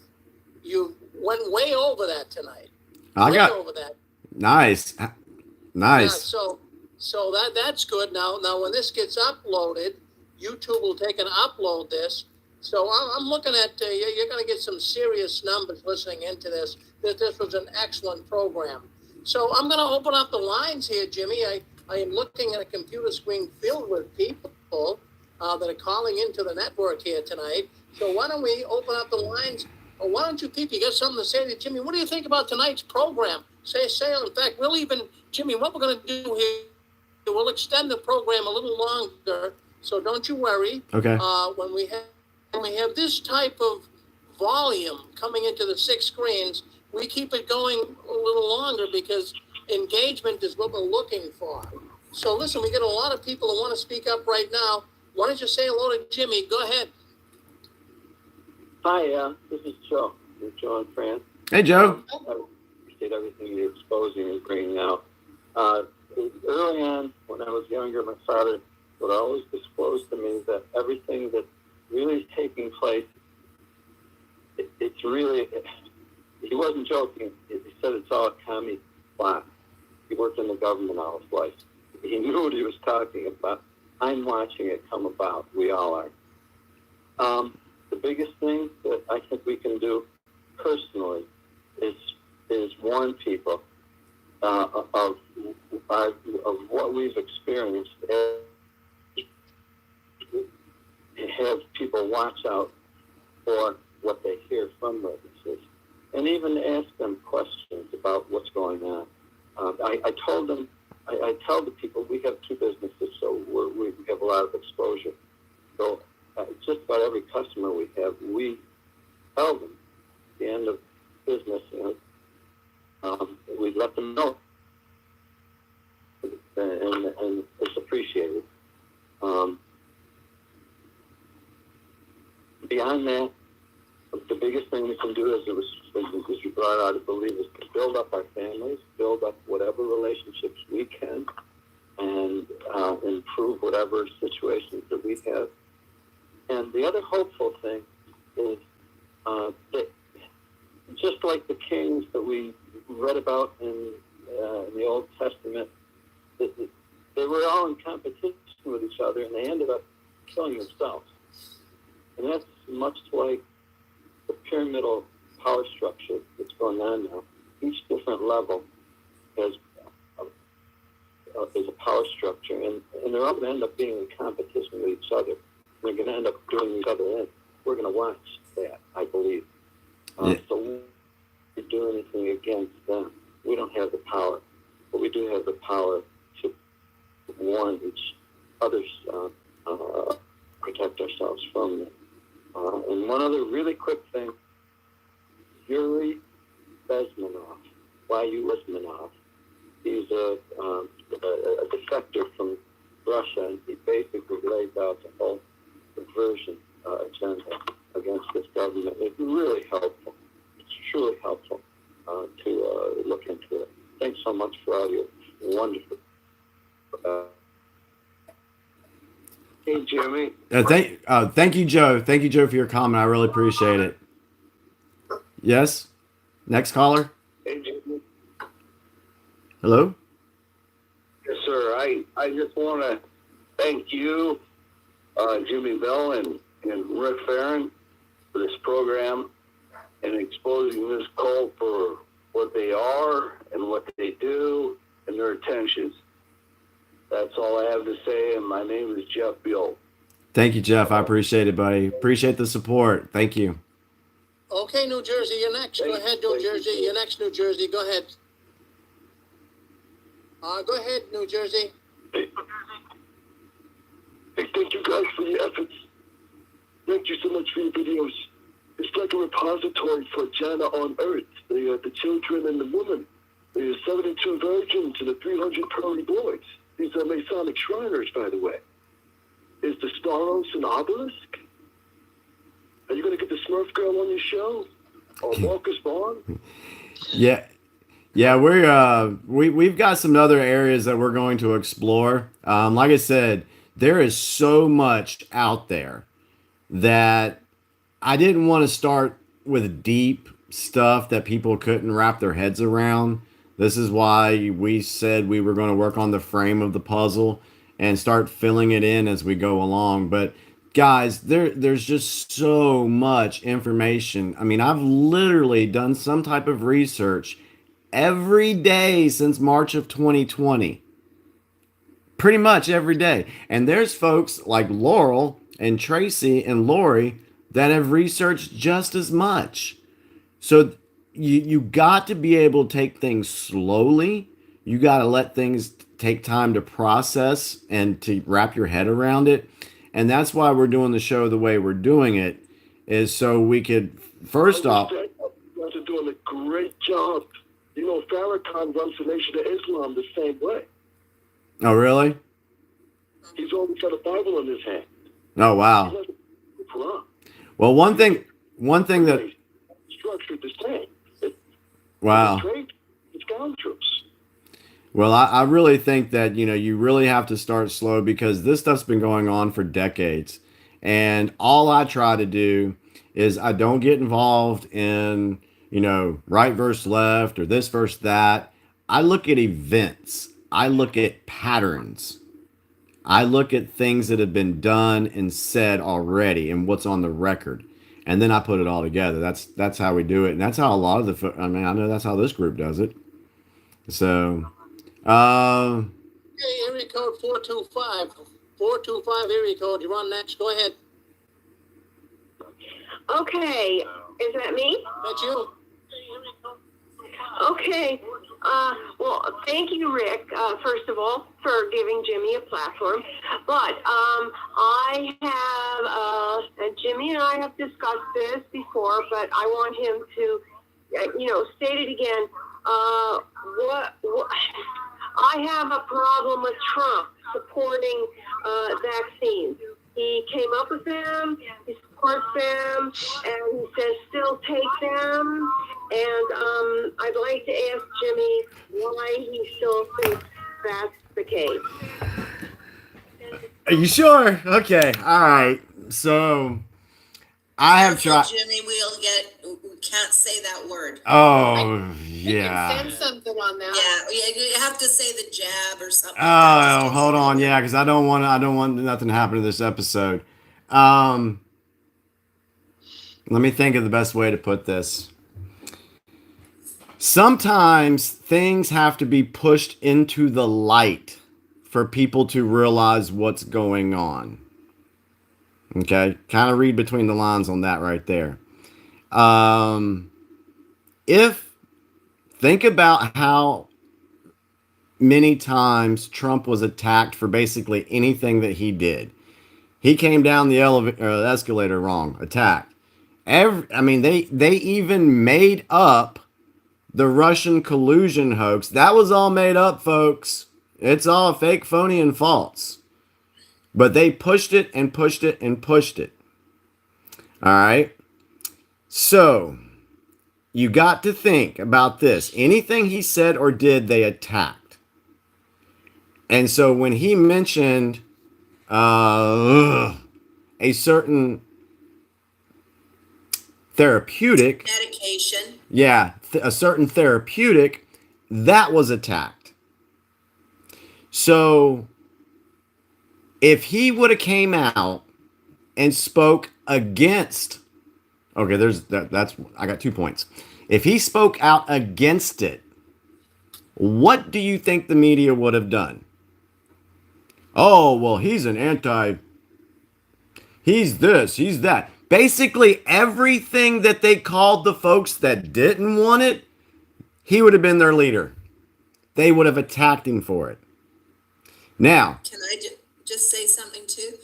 You went way over that tonight. Way over that. Nice. Nice. Yeah, so that's good. Now when this gets uploaded, YouTube will take and upload this. So I'm looking at you're going to get some serious numbers listening into this. This was an excellent program. So I'm going to open up the lines here, Jimmy. I am looking at a computer screen filled with people that are calling into the network here tonight. So why don't we open up the lines? Or why don't you people, you got something to say to Jimmy? What do you think about tonight's program? Say. In fact, we'll even, Jimmy, what we're going to do here, we'll extend the program a little longer. So don't you worry. Okay. When we have this type of volume coming into the 6 screens, we keep it going a little longer because engagement is what we're looking for. So listen, we get a lot of people who want to speak up right now. Why don't you say hello to Jimmy? Go ahead. Hi, this is Joe. Joe in France. Hey, Joe. I appreciate everything you're exposing and bringing out. Early on, when I was younger, my father would always disclose to me that everything that really is taking place, it's really, he wasn't joking. He said it's all a commie plot. He worked in the government all his life. He knew what he was talking about. I'm watching it come about. We all are. The biggest thing that I think we can do personally is warn people of what we've experienced, and have people watch out for what they hear from witnesses, and even ask them questions about what's going on. I told them, I tell the people, we have 2 businesses, so we have a lot of exposure. So just about every customer we have, we tell them at the end of business, we let them know. And brought out, I believe, is to build up our families, build up whatever relationships we can, and improve whatever situations that we have. And the other hopeful thing is that just like the kings that we read about in the Old Testament, they were all in competition with each other, and they ended up killing themselves. And that's much like the pyramidal power structure that's going on now. Each different level is a power structure, and they're all going to end up being in competition with each other. They're going to end up doing each other in. We're going to watch that, I believe. So we don't do anything against them. We don't have the power, but we do have the power to warn each other's, protect ourselves from them. And one other really quick thing, Yuri Bezmenov, Bezmenov, he's a defector from Russia, and he basically lays out the whole diversion agenda against this government. It's really helpful. It's truly helpful to look into it. Thanks so much for all your wonderful. Hey, Jimmy. Thank you, Joe. Thank you, Joe, for your comment. I really appreciate it. Yes? Next caller? Hey, Jimmy. Hello? Yes, sir. I just want to thank you, Jimmy Bell and Rick Farron, for this program and exposing this cult for what they are and what they do and their intentions. That's all I have to say, and my name is Jeff Beal. Thank you, Jeff. I appreciate it, buddy. Appreciate the support. Thank you. Okay, New Jersey, you're next. Go ahead, New Jersey. You're next, New Jersey. Go ahead. Go ahead, New Jersey. Hey, thank you guys for your efforts. Thank you so much for your videos. It's like a repository for Jana on Earth, the children and the woman, the 72 virgins and the 300 pearly boys. These are Masonic Shriners, by the way. Is the Staros an obelisk? Are you going to get the Smurf girl on your show? Or Marcus Vaughn? Yeah, we've got some other areas that we're going to explore. Like I said, there is so much out there that I didn't want to start with deep stuff that people couldn't wrap their heads around. This is why we said we were going to work on the frame of the puzzle and start filling it in as we go along. But guys, there's just so much information. I mean, I've literally done some type of research every day since March of 2020. Pretty much every day. And there's folks like Laurel and Tracy and Lori that have researched just as much. So you got to be able to take things slowly. You got to let things take time to process and to wrap your head around it. And that's why we're doing the show the way we're doing it, is so we could, first off... You guys are doing a great job. You know, Farrakhan runs the Nation of Islam the same way. Oh, really? He's always got a Bible in his hand. Oh, wow. He has a Quran. Well, one thing that... Structured the same. Wow. It's scoundrels. Well, I really think that, you really have to start slow, because this stuff's been going on for decades. And all I try to do is I don't get involved in, right versus left or this versus that. I look at events. I look at patterns. I look at things that have been done and said already and what's on the record. And then I put it all together. That's how we do it. And that's how a lot of I know that's how this group does it. So... Okay, area code 425. 425 area code. You're on next. Go ahead. Okay, is that me? That's you. Okay. Well, thank you, Rick, first of all, for giving Jimmy a platform. But I have, Jimmy and I have discussed this before, but I want him to, state it again. What I have a problem with Trump supporting vaccines. He came up with them. He support them, and he says still take them. And I'd like to ask Jimmy why he still thinks that's the case. Are you sure? Okay. All right. So I have Careful, tried. Jimmy, we can't say that word. Oh, You yeah. can send something on that. Yeah, you have to say the jab or something. Oh, hold on. Yeah, because I don't want nothing to happen to this episode. Let me think of the best way to put this. Sometimes things have to be pushed into the light for people to realize what's going on. Okay, kind of read between the lines on that right there. Think about how many times Trump was attacked for basically anything that he did. He came down the escalator wrong, attacked. They even made up the Russian collusion hoax. That was all made up, folks. It's all fake, phony, and false. But they pushed it and pushed it and pushed it. All right. So you got to think about this. Anything he said or did, they attacked. And so when he mentioned a certain therapeutic Medication. Yeah, a certain therapeutic that was attacked. So if he would have came out and spoke against, okay, that's I got 2 points. If he spoke out against it, what do you think the media would have done? Oh, well, he's this, he's that. Basically, everything that they called the folks that didn't want it, he would have been their leader. They would have attacked him for it. Now, Can I just say something too?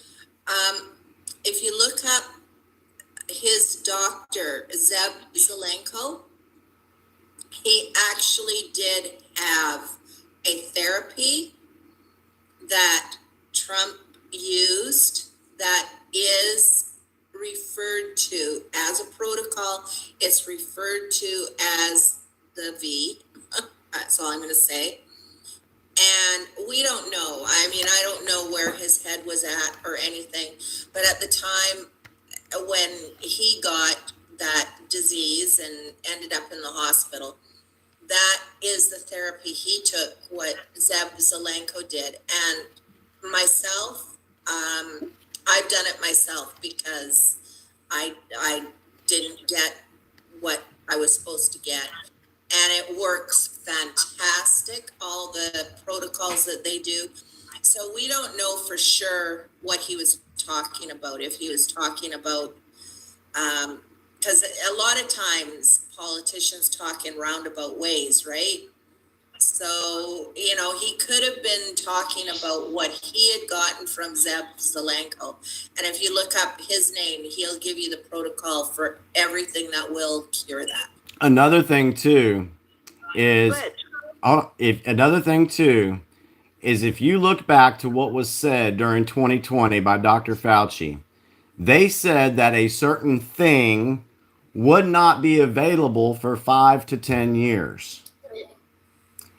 If you look up his doctor, Zeb Zelenko, he actually did have a therapy that Trump used that is referred to as a protocol. It's referred to as the V. That's all I'm going to say. And we don't know. I mean, I don't know where his head was at or anything. But at the time when he got that disease and ended up in the hospital, that is the therapy he took, what Zeb Zelenko did. And myself, I've done it myself because I didn't get what I was supposed to get. And it works fantastic, all the protocols that they do. So we don't know for sure what he was talking about, if he was talking about, because a lot of times politicians talk in roundabout ways, right? So, he could have been talking about what he had gotten from Zeb Zelenko. And if you look up his name, he'll give you the protocol for everything that will cure that. another thing too is if you look back to what was said during 2020 by Dr. Fauci, they said that a certain thing would not be available for 5 to 10 years.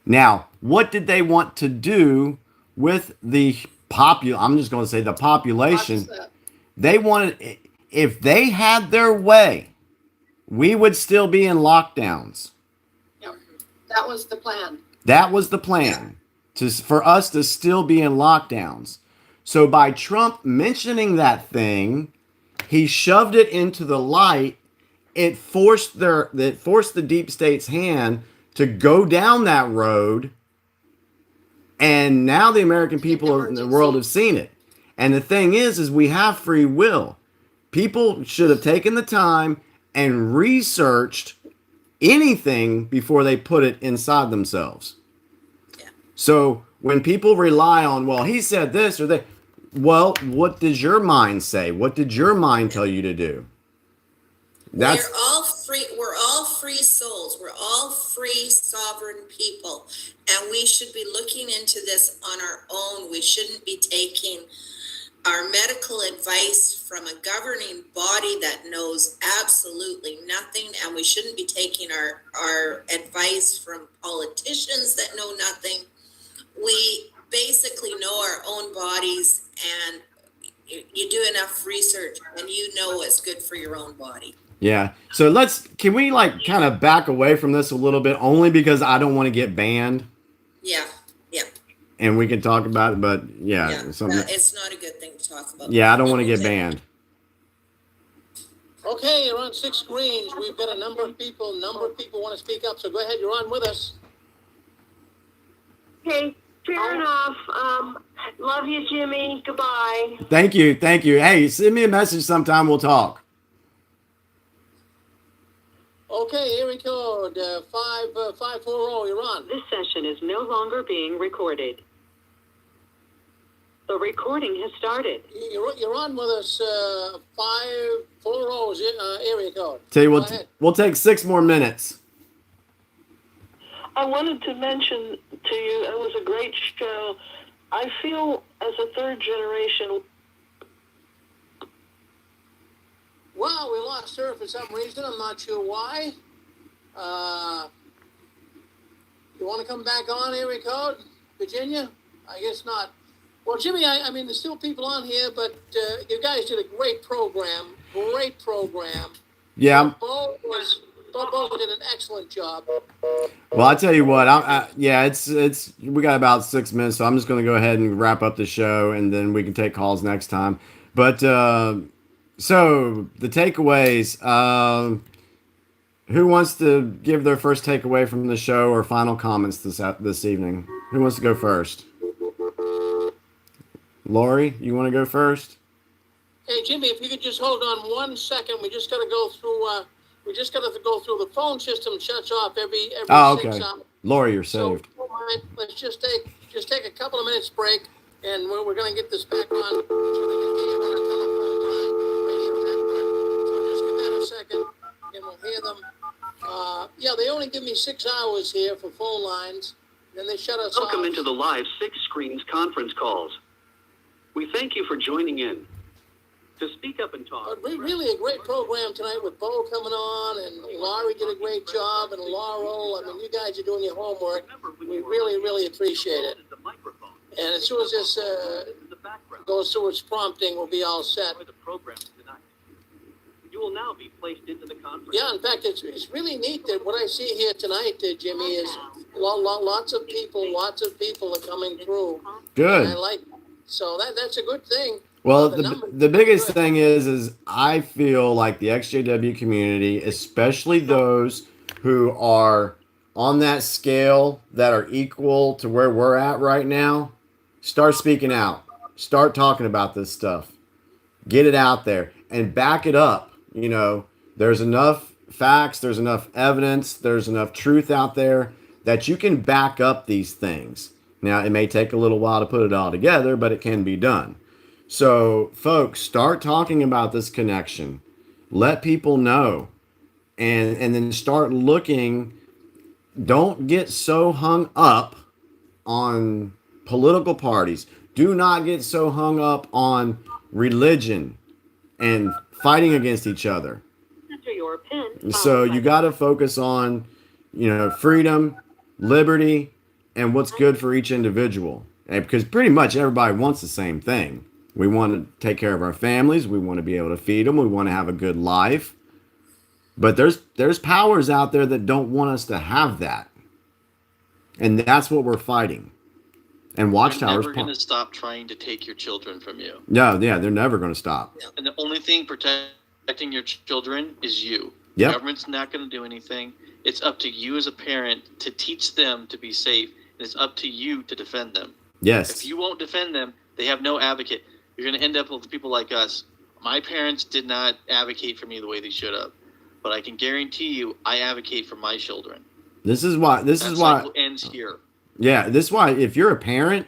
Now, what did they want to do with the I'm just going to say the population. They wanted, if they had their way, we would still be in lockdowns. Yep. That was the plan. That was the plan, for us to still be in lockdowns. So by Trump mentioning that thing, he shoved it into the light. It forced the deep state's hand to go down that road. And now the American people in the world have seen it. And the thing is we have free will. People should have taken the time and researched anything before they put it inside themselves. Yeah. So when people rely on, well, he said this or that, well, what does your mind say? What did your mind tell you to do? we're all free. We're all free souls. We're all free sovereign people. And we should be looking into this on our own. We shouldn't be taking our medical advice from a governing body that knows absolutely nothing, and we shouldn't be taking our advice from politicians that know nothing. We basically know our own bodies, and you do enough research and you know what's good for your own body. Yeah. So can we like kind of back away from this a little bit, only because I don't want to get banned, Yeah, and we can talk about it, but yeah. it's Not a good thing to talk about. I don't want to get banned. Okay, you're on 6 screens. We've got a number of people want to speak up, so go ahead, you're on with us. Okay, fair enough. Love you, Jimmy. Goodbye. Thank you. Hey, send me a message sometime. We'll talk. Okay, area code 5540, you're on. This session is no longer being recorded. The recording has started. You're on with us, 540 area code. Tell you Go what, ahead. we'll take 6 more minutes. I wanted to mention to you, it was a great show. I feel as a third generation. Well, we lost her for some reason. I'm not sure why. You want to come back on, area code, Virginia? I guess not. Well, Jimmy, I mean, there's still people on here, but you guys did a great program. Yeah. Bo did an excellent job. Well, I tell you what, it's we got about 6 minutes, so I'm just going to go ahead and wrap up the show, and then we can take calls next time. But so the takeaways. Who wants to give their first takeaway from the show or final comments this evening? Who wants to go first? Lori, you want to go first? Hey, Jimmy, if you could just hold on 1 second, we just got to go through. The phone system shuts off every 6 okay. hours. Lori, you're So, saved. let's just take a couple of minutes break, and we're going to get this back on. So just give that a second, and we'll hear them. They only give me 6 hours here for phone lines, then they shut us off. Welcome into the live 6 Screens conference calls. We thank you for joining in. To speak up and talk. But really a great program tonight with Bo coming on, and Laurie did a great job, and Laurel. I mean, you guys are doing your homework. We really, really appreciate it. And as soon as this goes through its prompting, we'll be all set. The program tonight. You will now be placed into the conference. Yeah, in fact, it's really neat that what I see here tonight, Jimmy, is lots of people are coming through. Good. And I like, so that's a good thing. Well, the biggest thing is I feel like the XJW community, especially those who are on that scale that are equal to where we're at right now, start speaking out. Start talking about this stuff. Get it out there and back it up. You know, there's enough facts, there's enough evidence, there's enough truth out there that you can back up these things. Now, it may take a little while to put it all together, but it can be done. So, folks, start talking about this connection. Let people know. And then start looking. Don't get so hung up on political parties. Do not get so hung up on religion and fighting against each other. Enter your PIN. So you got to focus on, freedom, liberty, and what's good for each individual. And because pretty much everybody wants the same thing. We want to take care of our families. We want to be able to feed them. We want to have a good life. But there's powers out there that don't want us to have that. And that's what we're fighting. And Watchtower's never going to stop trying to take your children from you. Yeah, they're never going to stop. And the only thing protecting your children is you. Yep. The government's not going to do anything. It's up to you as a parent to teach them to be safe. And it's up to you to defend them. Yes. If you won't defend them, they have no advocate. You're going to end up with people like us. My parents did not advocate for me the way they should have. But I can guarantee you, I advocate for my children. This is why cycle ends here. Yeah, this is why if you're a parent,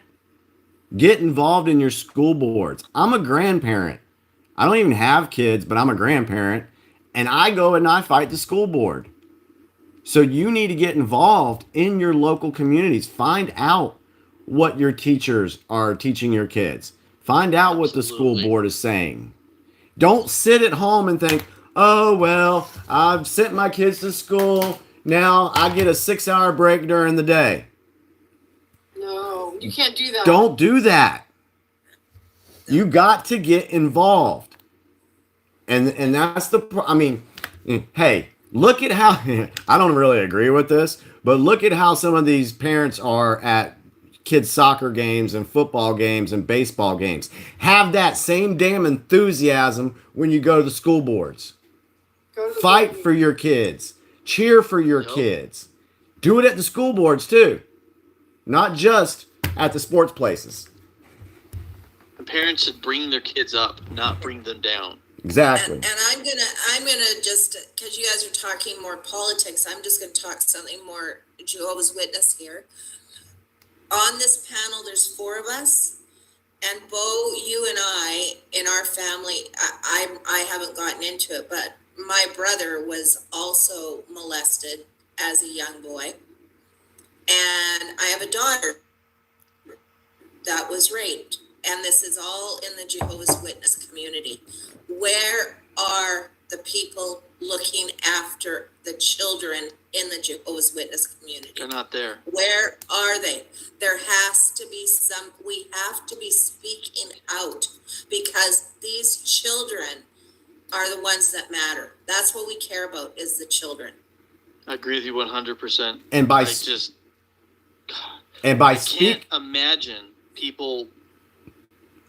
get involved in your school boards. I'm a grandparent. I don't even have kids, but I'm a grandparent, and I go and I fight the school board. So you need to get involved in your local communities. Find out what your teachers are teaching your kids. Find out what the school Absolutely. board is saying. Don't sit at home and think, oh, well, I've sent my kids to school. Now I get a 6-hour break during the day. No, you can't do that. Don't do that. You got to get involved. And that's I mean, hey, look at how, I don't really agree with this, but look at how some of these parents are at kids' soccer games and football games and baseball games. Have that same damn enthusiasm when you go to the school boards. Go to the Fight meeting. for your kids. Cheer for your Yep. kids. Do it at the school boards too. Not just at the sports places. The parents should bring their kids up, not bring them down. Exactly. And I'm gonna just, cause you guys are talking more politics, I'm just gonna talk something more Jehovah's Witness here. On this panel, there's 4 of us, and Bo, you and I, in our family, I haven't gotten into it, but my brother was also molested as a young boy. And I have a daughter that was raped. And this is all in the Jehovah's Witness community. Where are the people looking after the children in the Jehovah's Witness community? They're not there. Where are they? There has to be we have to be speaking out, because these children are the ones that matter. That's what we care about, is the children. I agree with you 100%. And by I just, God, and by I can't speak imagine people.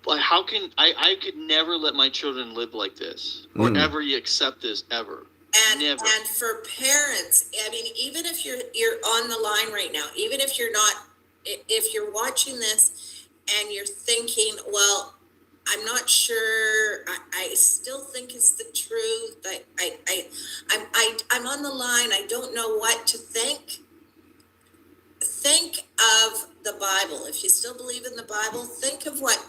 Like, how can I could never let my children live like this, or ever accept this ever. Never. And for parents, I mean, even if you're on the line right now, even if you're not, if you're watching this and you're thinking, well, I'm not sure, I still think it's the truth. I'm on the line. I don't know what to think. Think of the Bible. If you still believe in the Bible, think of what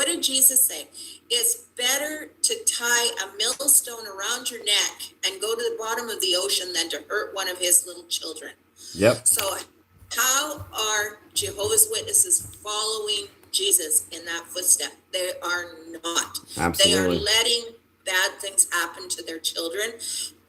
did Jesus say? It's better to tie a millstone around your neck and go to the bottom of the ocean than to hurt one of his little children. Yep. So how are Jehovah's Witnesses following Jesus in that footstep? They are not. Absolutely. They are letting bad things happen to their children,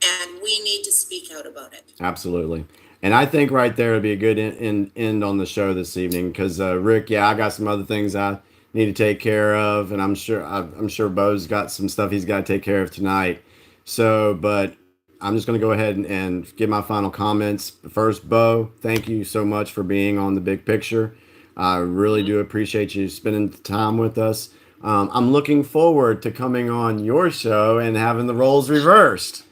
and we need to speak out about it. Absolutely. And I think right there would be a good end on the show this evening, because Rick, I got some other things I need to take care of, and I'm sure Bo's got some stuff he's got to take care of tonight. So, but I'm just going to go ahead and give my final comments. First, Bo, thank you so much for being on The Big Picture. I really do appreciate you spending the time with us. I'm looking forward to coming on your show and having the roles reversed.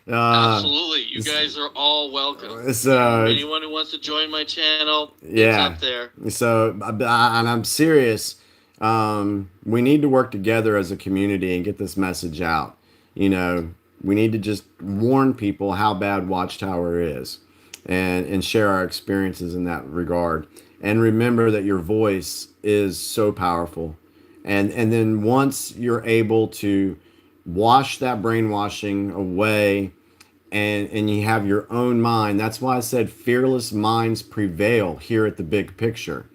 Absolutely. You guys are all welcome. Anyone who wants to join my channel, it's up there. So, and I'm serious. We need to work together as a community and get this message out. You know, we need to just warn people how bad Watchtower is, and share our experiences in that regard. And remember that your voice is so powerful. And then once you're able to wash that brainwashing away, and you have your own mind. That's why I said fearless minds prevail here at The Big Picture.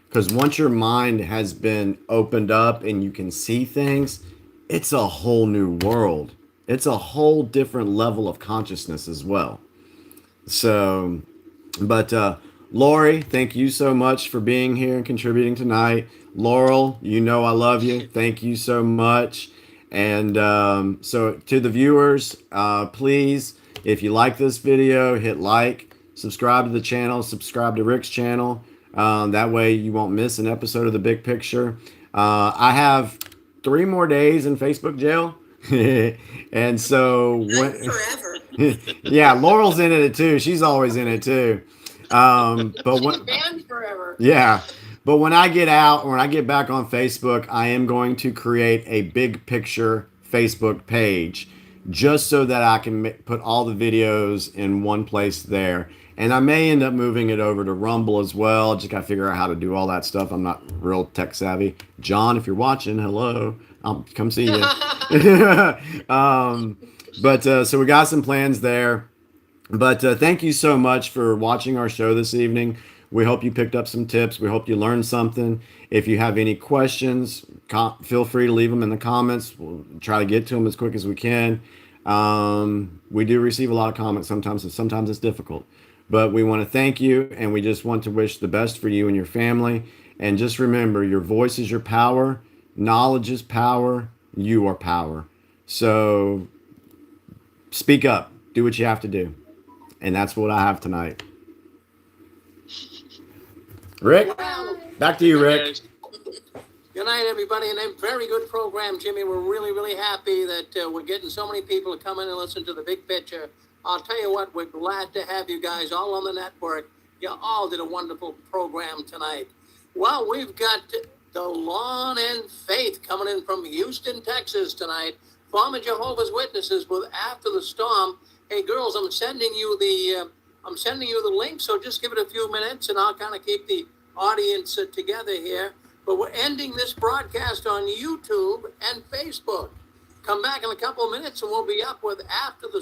Because once your mind has been opened up and you can see things, it's a whole new world. It's a whole different level of consciousness as well. So, but Lori, thank you so much for being here and contributing tonight. Laurel, you know I love you. Thank you so much. And so to the viewers, please, if you like this video, hit like, subscribe to the channel, subscribe to Rick's channel. That way you won't miss an episode of The Big Picture. I have 3 more days in Facebook jail. And so Forever. yeah, Laurel's in it too. She's always in it too. But when, Banned forever. yeah. But when I get out, when I get back on Facebook, I am going to create a Big Picture Facebook page just so that I can put all the videos in one place there. And I may end up moving it over to Rumble as well. Just got to figure out how to do all that stuff. I'm not real tech savvy. John, if you're watching, hello. I'll come see you. So we got some plans there. But thank you so much for watching our show this evening. We hope you picked up some tips. We hope you learned something. If you have any questions, feel free to leave them in the comments. We'll try to get to them as quick as we can. We do receive a lot of comments sometimes, and sometimes it's difficult. But we want to thank you, and we just want to wish the best for you and your family. And just remember, your voice is your power. Knowledge is power. You are power. So speak up. Do what you have to do. And that's what I have tonight. Rick, back to you, Rick. Good night, everybody, and a very good program, Jimmy. We're really, really happy that we're getting so many people to come in and listen to the big picture. I'll tell you what, we're glad to have you guys all on the network. You all did a wonderful program tonight. Well, we've got DeLon and Faith coming in from Houston, Texas tonight. Former Jehovah's Witnesses with After the Storm. Hey, girls, I'm sending you the link, so just give it a few minutes, and I'll kind of keep the audience together here. But we're ending this broadcast on YouTube and Facebook. Come back in a couple of minutes, and we'll be up with After the